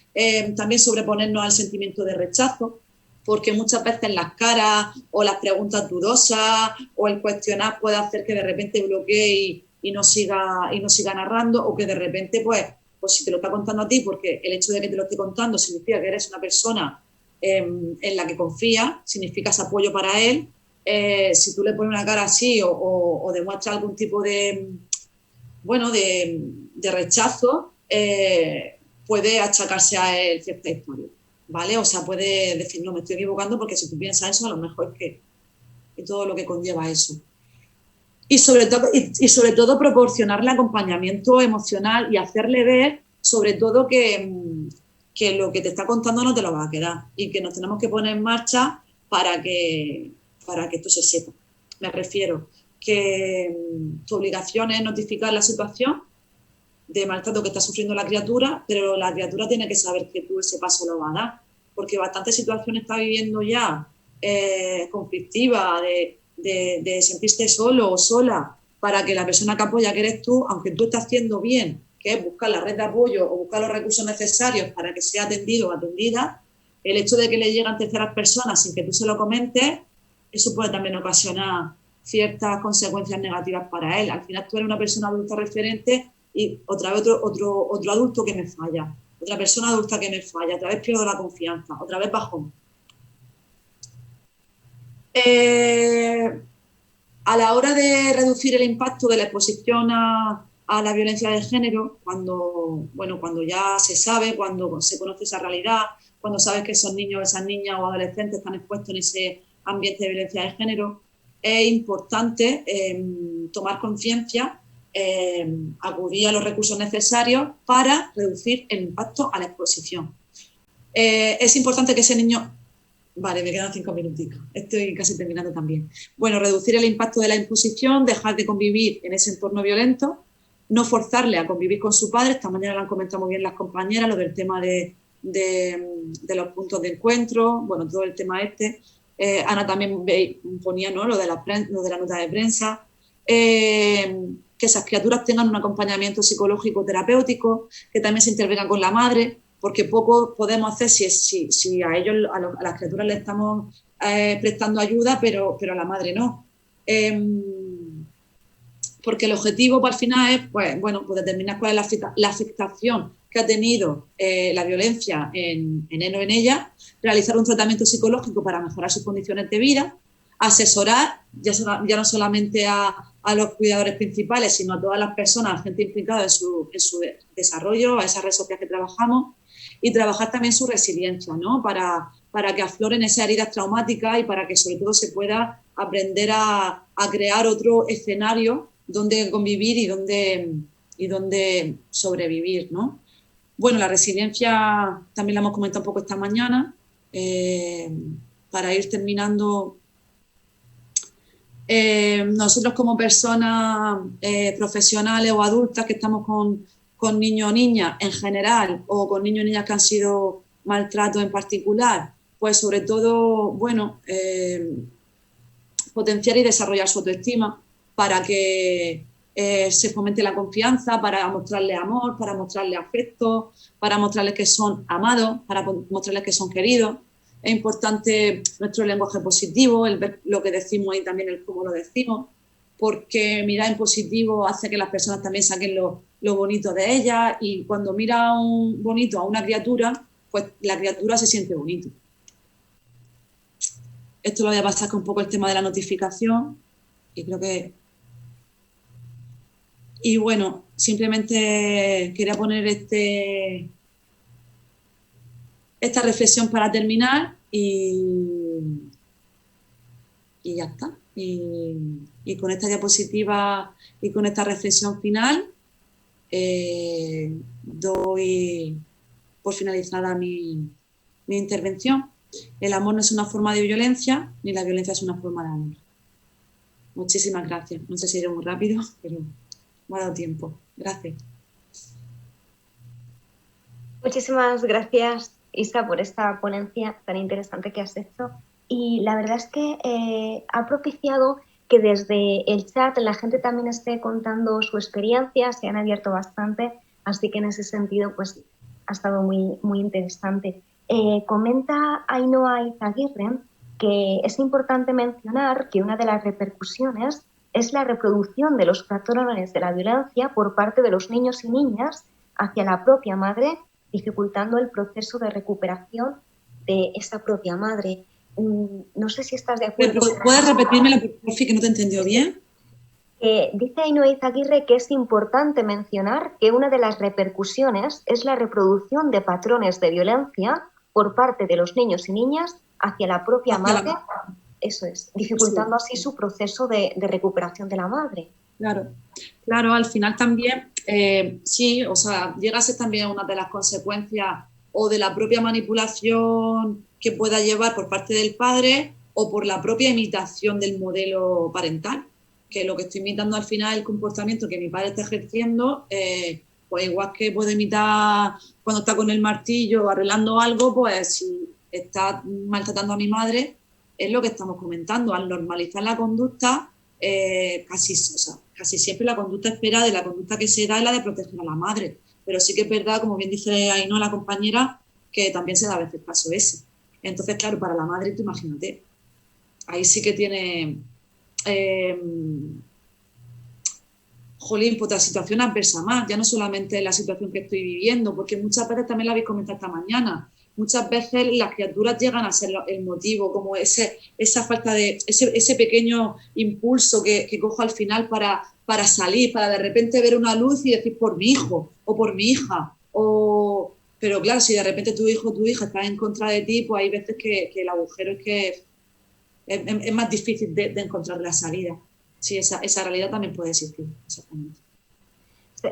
también sobreponernos al sentimiento de rechazo, porque muchas veces las caras o las preguntas dudosas o el cuestionar puede hacer que de repente bloquee y no siga narrando, o que de repente, pues si te lo está contando a ti, porque el hecho de que te lo esté contando significa que eres una persona en la que confía, significa ese apoyo para él. Si tú le pones una cara así o demuestras algún tipo de rechazo, puede achacarse a él cierta historia, ¿vale? O sea, puede decir, no, me estoy equivocando, porque si tú piensas eso, a lo mejor es que todo lo que conlleva eso. Y sobre todo proporcionarle acompañamiento emocional y hacerle ver, sobre todo, que lo que te está contando no te lo va a quedar y que nos tenemos que poner en marcha para que esto se sepa. Me refiero que tu obligación es notificar la situación de maltrato que está sufriendo la criatura, pero la criatura tiene que saber que tú ese paso lo vas a dar, porque bastante situación está viviendo ya conflictiva, de sentirte solo o sola, para que la persona que apoya, que eres tú, aunque tú estés haciendo bien, que es buscar la red de apoyo o buscar los recursos necesarios para que sea atendido o atendida, el hecho de que le llegan terceras personas sin que tú se lo comentes, eso puede también ocasionar ciertas consecuencias negativas para él. Al final tú eres una persona adulta referente y otra vez otro adulto que me falla, otra persona adulta que me falla, otra vez pierdo la confianza, otra vez bajón. A la hora de reducir el impacto de la exposición a la violencia de género, cuando ya se sabe, cuando se conoce esa realidad, cuando sabes que esos niños, esas niñas o adolescentes están expuestos en ese ambiente de violencia de género, es importante tomar conciencia, acudir a los recursos necesarios para reducir el impacto a la exposición. Es importante que ese niño... Vale, me quedan 5 minutitos. Estoy casi terminando también. Reducir el impacto de la imposición, dejar de convivir en ese entorno violento, no forzarle a convivir con su padre. Esta mañana lo han comentado muy bien las compañeras, lo del tema de los puntos de encuentro, todo el tema este. Ana también ponía, ¿no?, lo de la nota de prensa. Que esas criaturas tengan un acompañamiento psicológico terapéutico, que también se intervenga con la madre, porque poco podemos hacer si a ellos, a las criaturas le estamos prestando ayuda, pero a la madre no. Porque el objetivo al final es pues determinar cuál es la afectación que ha tenido la violencia en él o en ella, realizar un tratamiento psicológico para mejorar sus condiciones de vida, asesorar ya no solamente a los cuidadores principales, sino a todas las personas, a la gente implicada en su desarrollo, a esa red social que trabajamos, y trabajar también su resiliencia, ¿no? Para que afloren esas heridas traumáticas y para que sobre todo se pueda aprender a crear otro escenario donde convivir y donde sobrevivir, ¿no? Bueno, la resiliencia también la hemos comentado un poco esta mañana. Para ir terminando, nosotros como personas profesionales o adultas que estamos con niños o niñas en general o con niños o niñas que han sido maltratos en particular, pues sobre todo, bueno, potenciar y desarrollar su autoestima para que se fomente la confianza, para mostrarles amor, para mostrarles afecto, para mostrarles que son amados, para mostrarles que son queridos. Es importante nuestro lenguaje positivo, el ver lo que decimos y también el cómo lo decimos, porque mirar en positivo hace que las personas también saquen lo bonito de ellas, y cuando mira bonito a una criatura, pues la criatura se siente bonito. Esto lo voy a pasar con un poco el tema de la notificación y creo que... Y bueno, simplemente quería poner esta reflexión para terminar y ya está. Y con esta diapositiva y con esta reflexión final doy por finalizada mi intervención. El amor no es una forma de violencia, ni la violencia es una forma de amor. Muchísimas gracias. No sé si iré muy rápido, pero me ha dado tiempo. Gracias. Muchísimas gracias, Isa, por esta ponencia tan interesante que has hecho. Y la verdad es que ha propiciado que desde el chat la gente también esté contando su experiencia, se han abierto bastante, así que en ese sentido pues ha estado muy, muy interesante. Comenta Ainhoa Izaguirre que es importante mencionar que una de las repercusiones es la reproducción de los patrones de la violencia por parte de los niños y niñas hacia la propia madre, dificultando el proceso de recuperación de esa propia madre. No sé si estás de acuerdo. ¿Puedes repetírmelo, por fin, que no te entendió bien? Dice Ainhoa Izaguirre que es importante mencionar que una de las repercusiones es la reproducción de patrones de violencia por parte de los niños y niñas hacia la propia madre. Eso es, dificultando así su proceso de recuperación de la madre. Claro, al final también, sí, o sea, llega a ser también una de las consecuencias o de la propia manipulación que pueda llevar por parte del padre o por la propia imitación del modelo parental, que lo que estoy imitando al final es el comportamiento que mi padre está ejerciendo, pues igual que puedo imitar cuando está con el martillo arreglando algo, pues si está maltratando a mi madre, es lo que estamos comentando. Al normalizar la conducta, casi siempre la conducta esperada de la conducta que se da es la de proteger a la madre. Pero sí que es verdad, como bien dice Ainhoa, la compañera, que también se da a veces paso ese. Entonces, claro, para la madre, tú imagínate, ahí sí que tiene, pues otra situación adversa más, ya no solamente la situación que estoy viviendo, porque muchas veces también la habéis comentado esta mañana. Muchas veces las criaturas llegan a ser el motivo, como esa falta de, ese pequeño impulso que cojo al final para salir, para de repente ver una luz y decir por mi hijo o por mi hija. Pero claro, si de repente tu hijo o tu hija está en contra de ti, pues hay veces que el agujero es que es más difícil de encontrar la salida. Sí, esa realidad también puede existir, exactamente.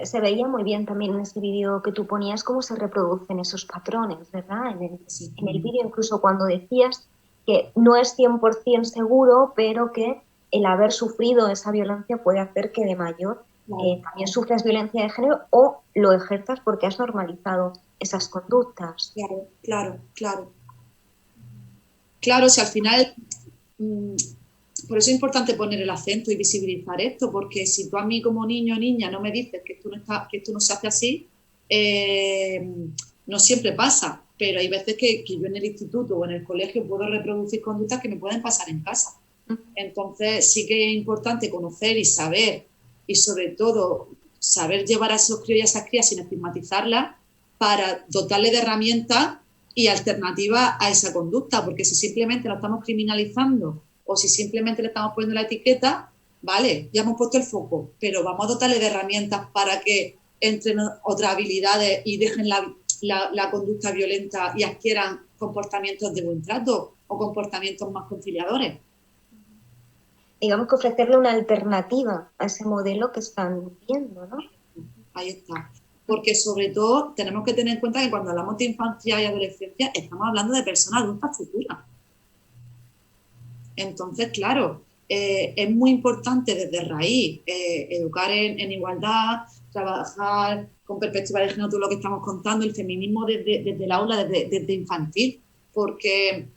Se veía muy bien también en ese vídeo que tú ponías cómo se reproducen esos patrones, ¿verdad? En el vídeo incluso cuando decías que no es 100% seguro, pero que el haber sufrido esa violencia puede hacer que de mayor también sufras violencia de género o lo ejerzas porque has normalizado esas conductas. Claro, si al final... Por eso es importante poner el acento y visibilizar esto, porque si tú a mí como niño o niña no me dices que esto no se hace así, no siempre pasa, pero hay veces que yo en el instituto o en el colegio puedo reproducir conductas que me pueden pasar en casa. Entonces sí que es importante conocer y saber, y sobre todo saber llevar a esos críos y a esas crías sin estigmatizarlas para dotarle de herramientas y alternativas a esa conducta, porque si simplemente la estamos criminalizando o si simplemente le estamos poniendo la etiqueta, vale, ya hemos puesto el foco, pero vamos a dotarle de herramientas para que entren otras habilidades y dejen la conducta violenta y adquieran comportamientos de buen trato o comportamientos más conciliadores. Digamos que ofrecerle una alternativa a ese modelo que están viendo, ¿no? Ahí está. Porque sobre todo tenemos que tener en cuenta que cuando hablamos de infancia y adolescencia estamos hablando de personas adultas futuras. Entonces, claro, es muy importante desde raíz educar en igualdad, trabajar con perspectiva de género, todo lo que estamos contando, el feminismo desde el aula, desde infantil, porque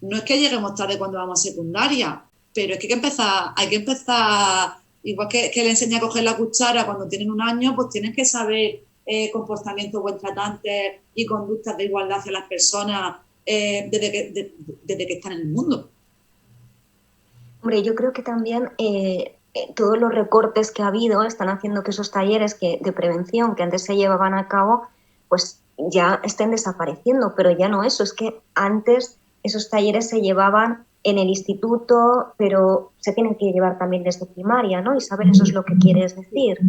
no es que lleguemos tarde cuando vamos a secundaria, pero es que hay que empezar, igual que le enseña a coger la cuchara cuando tienen 1 año, pues tienen que saber comportamientos buentratantes y conductas de igualdad hacia las personas desde que están en el mundo. Hombre, yo creo que también todos los recortes que ha habido están haciendo que esos talleres de prevención que antes se llevaban a cabo, pues ya estén desapareciendo, pero ya no eso, es que antes esos talleres se llevaban en el instituto, pero se tienen que llevar también desde primaria, ¿no? Isabel, eso es lo que quieres decir.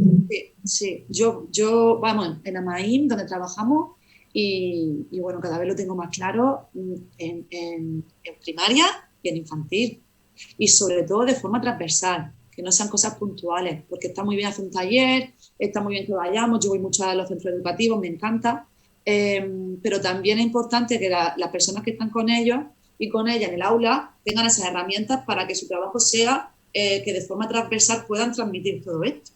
Sí. Yo vamos, en Amaim, donde trabajamos, y bueno, cada vez lo tengo más claro, en primaria y en infantil. Y sobre todo de forma transversal, que no sean cosas puntuales, porque está muy bien hacer un taller, está muy bien que vayamos, yo voy mucho a los centros educativos, me encanta, pero también es importante que las personas que están con ellos y con ellas en el aula tengan esas herramientas para que su trabajo sea que de forma transversal puedan transmitir todo esto.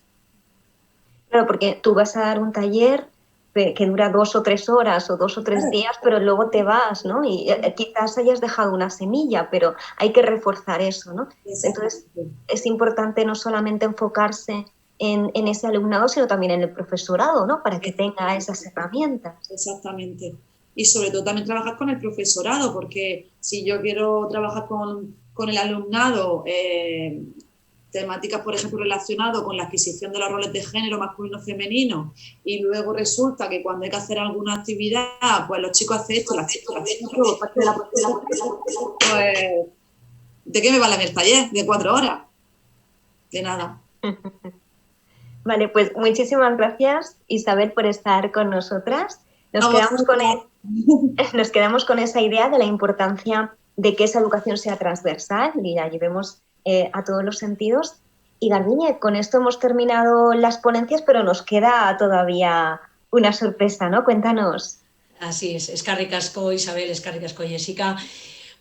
Claro, porque tú vas a dar un taller que dura 2 o 3 horas o 2 o 3 días, pero luego te vas, ¿no? Y quizás hayas dejado una semilla, pero hay que reforzar eso, ¿no? Entonces, es importante no solamente enfocarse en ese alumnado, sino también en el profesorado, ¿no? Para que tenga esas herramientas. Exactamente. Y sobre todo también trabajar con el profesorado, porque si yo quiero trabajar con el alumnado, temáticas, por ejemplo, relacionadas con la adquisición de los roles de género masculino-femenino, y luego resulta que cuando hay que hacer alguna actividad, pues los chicos hacen esto, las chicas hacen esto, parte de la pues, ¿de qué me vale el taller? ¿De 4 horas? De nada. Vale, pues muchísimas gracias, Isabel, por estar con nosotras. Nos quedamos con esa idea de la importancia de que esa educación sea transversal y la llevemos a todos los sentidos. Y Garbiñe, con esto hemos terminado las ponencias, pero nos queda todavía una sorpresa, ¿no? Cuéntanos. Así es, eskerrik asko Isabel, eskerrik asko Jessica.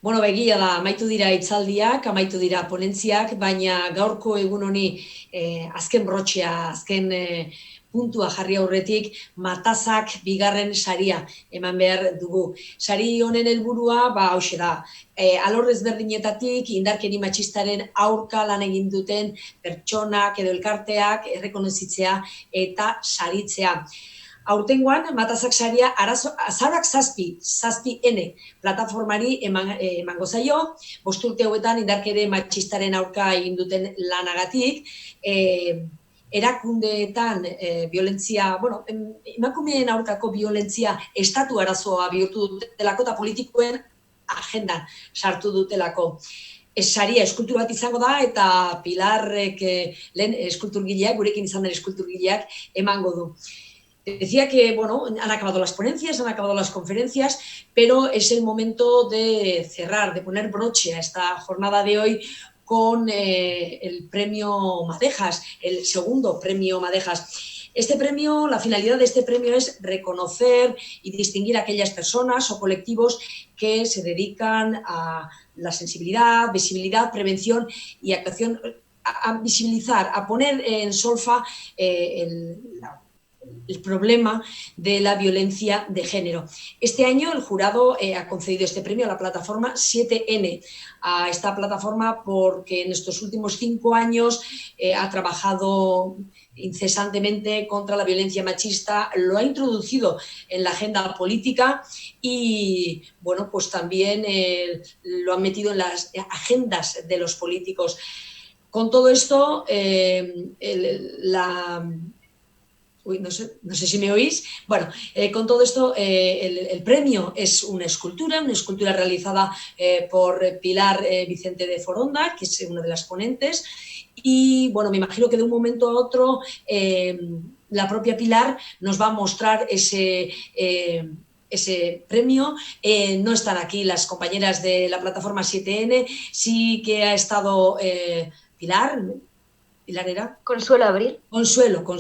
Bueno, begia da, amaitu dira hitzaldiak, amaitu dira ponentziak, baina gaurko egun honi azken brotxea, azken puntua jarri aurretik, matazak bigarren saria eman behar dugu. Sari honen helburua, hoxe da, alor ezberdinetatik indarkeri matxistaren aurka lan egin duten pertsonak edo elkarteak errekonozitzea eta saritzea. Aurtengoan, matazak saria azaroak 7 N plataformari emango zaio, 5 urte hauetan indarkeri matxistaren aurka egin duten lanagatik, erakundeetan violentzia, emakumeen aurkako violentzia estatu arazoa bihurtu dutelako eta politikoen agendan sartu dutelako. Saria eskultur bat izango da eta Pilarrek lehen eskulturgileak, gurekin izan den eskulturgileak emango du. Decía que, han acabado las ponencias, han acabado las conferencias, pero es el momento de cerrar, de poner broche a esta jornada de hoy con el premio Madejas, el segundo premio Madejas. Este premio, la finalidad de este premio es reconocer y distinguir a aquellas personas o colectivos que se dedican a la sensibilidad, visibilidad, prevención y actuación, a visibilizar, a poner en solfa el problema de la violencia de género. Este año el jurado ha concedido este premio a la plataforma 7N, a esta plataforma porque en estos últimos 5 años ha trabajado incesantemente contra la violencia machista, lo ha introducido en la agenda política y, pues también lo han metido en las agendas de los políticos. Con todo esto, Uy, no sé si me oís. Bueno, con todo esto, el premio es una escultura realizada por Pilar Vicente de Foronda, que es una de las ponentes, y bueno, me imagino que de un momento a otro la propia Pilar nos va a mostrar ese premio. No están aquí las compañeras de la plataforma 7N, sí que ha estado Pilar era... Consuelo Abril. Consuelo, con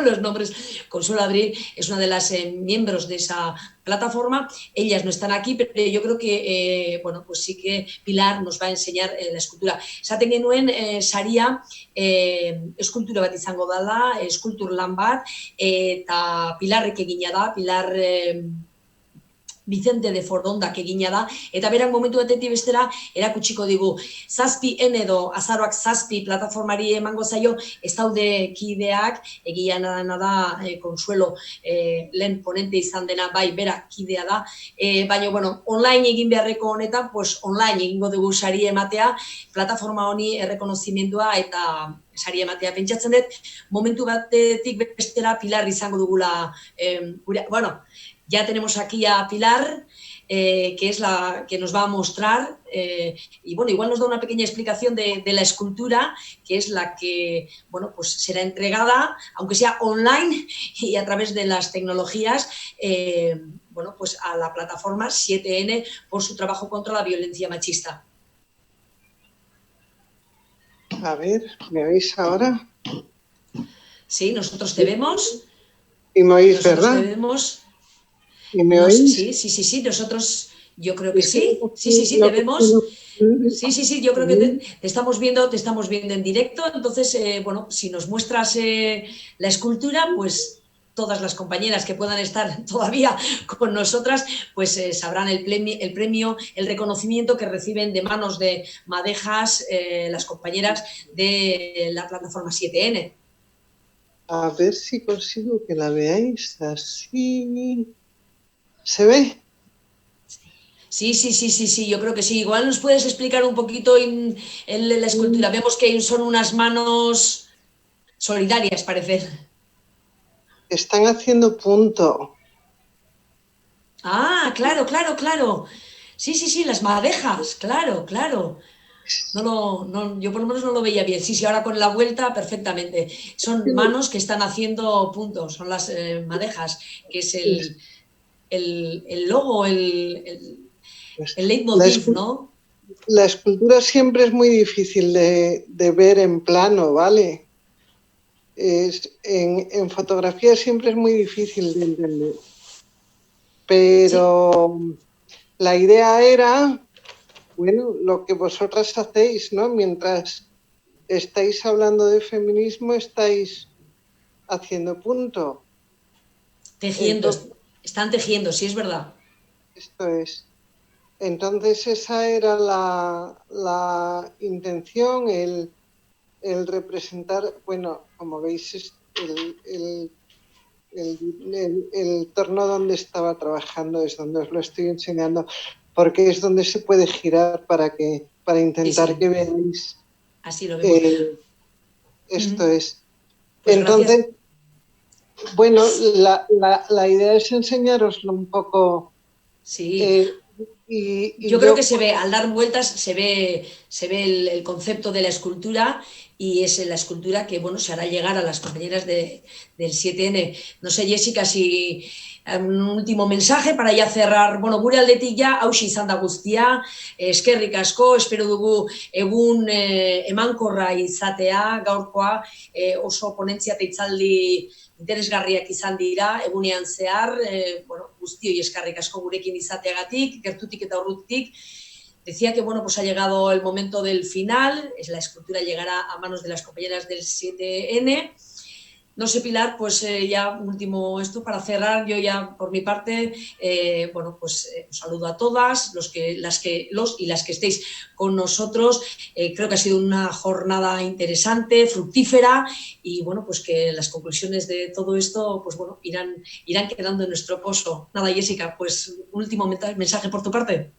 los nombres. Consuelo Abril es una de las miembros de esa plataforma. Ellas no están aquí, pero yo creo que, bueno, pues sí que Pilar nos va a enseñar la escultura. Esaten genuen saria eskultura bat izango dela, eskultur lan bat, eta Pilarrek egina da, Pilar Vicente de Forondak egina da, eta berak momentu batetik bestera erakutsiko digu. 7N edo azaroak 7 plataformari emango zaio, ez daude kideak, egia da Consuelo lehen ponente izan dena, bai, berak kidea da, baina, bueno, online egin beharreko honetan, pues online egingo dugu sari ematea, plataforma honi errekonozimendua eta sari ematea. Pentsatzen dut, momentu batetik bestera Pilar izango dugula, bueno, ya tenemos aquí a Pilar, que es la que nos va a mostrar, y bueno, igual nos da una pequeña explicación de la escultura, que es la que, bueno, pues será entregada, aunque sea online y a través de las tecnologías, bueno, pues a la plataforma 7N por su trabajo contra la violencia machista. A ver, ¿me oís ahora? Sí, nosotros te vemos. Y me oís, ¿verdad? Te vemos. ¿Y me oís? Sí, nosotros, yo creo que sí, te vemos. Sí, yo creo que te estamos viendo en directo, entonces, bueno, si nos muestras la escultura, pues todas las compañeras que puedan estar todavía con nosotras, pues sabrán el premio, el reconocimiento que reciben de manos de madejas las compañeras de la plataforma 7N. A ver si consigo que la veáis así. ¿Se ve? Sí, yo creo que sí. Igual nos puedes explicar un poquito en la escultura. Vemos que son unas manos solidarias, parece. Están haciendo punto. Ah, claro. Sí, las madejas, claro. No, yo por lo menos no lo veía bien. Sí, ahora con la vuelta perfectamente. Son manos que están haciendo puntos, son las madejas, que es el logo, el leitmotiv, ¿no? La escultura siempre es muy difícil de ver en plano, ¿vale? En fotografía siempre es muy difícil de entender. Pero sí, la idea era, bueno, lo que vosotras hacéis, ¿no? Mientras estáis hablando de feminismo, estáis haciendo punto. Tejiendo. Entonces, están tejiendo, sí, es verdad. Esto es. Entonces esa era la intención, el representar, bueno, como veis, el torno donde estaba trabajando es donde os lo estoy enseñando, porque es donde se puede girar para intentar sí. Que veáis. Así lo vemos. Esto es. Pues entonces, gracias. Bueno, la idea es enseñaroslo un poco. Sí. Yo creo que se ve, al dar vueltas, se ve el concepto de la escultura, y es la escultura que, bueno, se hará llegar a las compañeras del 7N. No sé, Jessica, si un último mensaje para ya cerrar. Bueno, gure aldetik ja, hauxe izan da guztia, eskerrik asko, espero dugu egun emankorra izatea, gaurkoa, oso ponentzia eta hitzaldi interesgarriak izan dira, egunean zehar, bueno, guztioi eskerrik asko gurekin izateagatik, gertutik eta urrutik. Decía que, bueno, pues ha llegado el momento del final, la escultura llegará a manos de las compañeras del 7N. No sé, Pilar, pues ya último esto para cerrar, yo ya por mi parte, bueno, pues os saludo a todas, las que estéis con nosotros. Creo que ha sido una jornada interesante, fructífera, y bueno, pues que las conclusiones de todo esto, pues bueno, irán quedando en nuestro pozo. Nada, Jessica, pues un último mensaje por tu parte.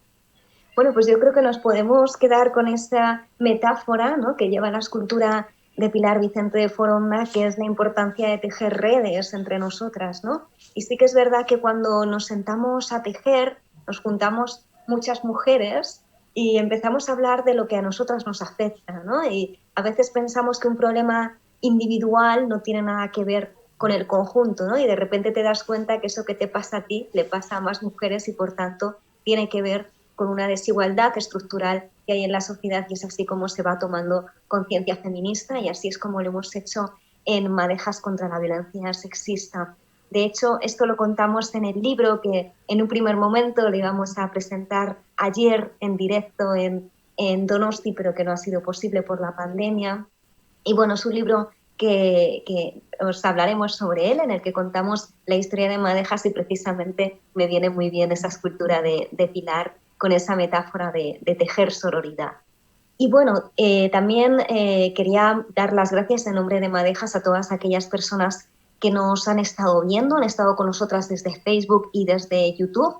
Bueno, pues yo creo que nos podemos quedar con esa metáfora, ¿no?, que lleva la escultura de Pilar Vicente de Foronda, que es la importancia de tejer redes entre nosotras, ¿no? Y sí que es verdad que cuando nos sentamos a tejer, nos juntamos muchas mujeres y empezamos a hablar de lo que a nosotras nos afecta, ¿no? Y a veces pensamos que un problema individual no tiene nada que ver con el conjunto, ¿no? Y de repente te das cuenta que eso que te pasa a ti le pasa a más mujeres y por tanto tiene que ver con una desigualdad estructural que hay en la sociedad, y es así como se va tomando conciencia feminista, y así es como lo hemos hecho en Madejas contra la violencia sexista. De hecho, esto lo contamos en el libro que en un primer momento le íbamos a presentar ayer en directo en Donosti, pero que no ha sido posible por la pandemia. Y bueno, es un libro que os hablaremos sobre él, en el que contamos la historia de Madejas, y precisamente me viene muy bien esa escultura de Pilar con esa metáfora de tejer sororidad. Y bueno, también quería dar las gracias en nombre de Madejas a todas aquellas personas que nos han estado viendo, han estado con nosotras desde Facebook y desde YouTube,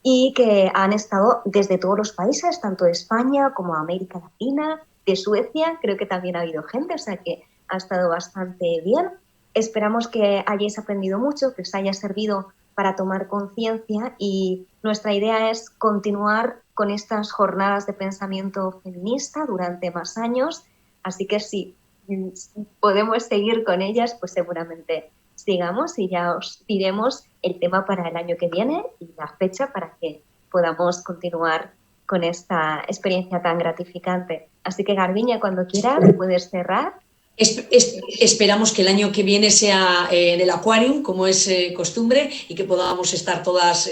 y que han estado desde todos los países, tanto de España como América Latina, de Suecia, creo que también ha habido gente, o sea que ha estado bastante bien. Esperamos que hayáis aprendido mucho, que os haya servido para tomar conciencia, y nuestra idea es continuar con estas jornadas de pensamiento feminista durante más años, así que si podemos seguir con ellas, pues seguramente sigamos, y ya os diremos el tema para el año que viene y la fecha para que podamos continuar con esta experiencia tan gratificante. Así que, Garbiñe, cuando quieras puedes cerrar. Esperamos que el año que viene sea en el Aquarium, como es costumbre, y que podamos estar todas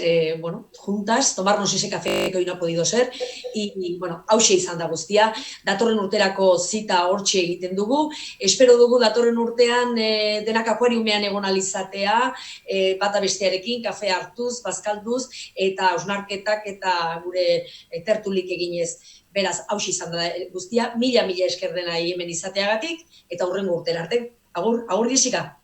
juntas, tomarnos ese café que hoy no ha podido ser. Y bueno, hauxe izan da guztia, datorren urterako zita hortxe egiten dugu. Espero dugu datorren urtean denak Aquariumean egon alizatea, bata bestearekin, kafe hartuz, bazkalduz, eta hausnarketak eta gure tertulik eginez. Beraz, hauxe izan da guztia, mila esker dena hemen izateagatik, eta hurrengo urtera arte. Agur, Jessica.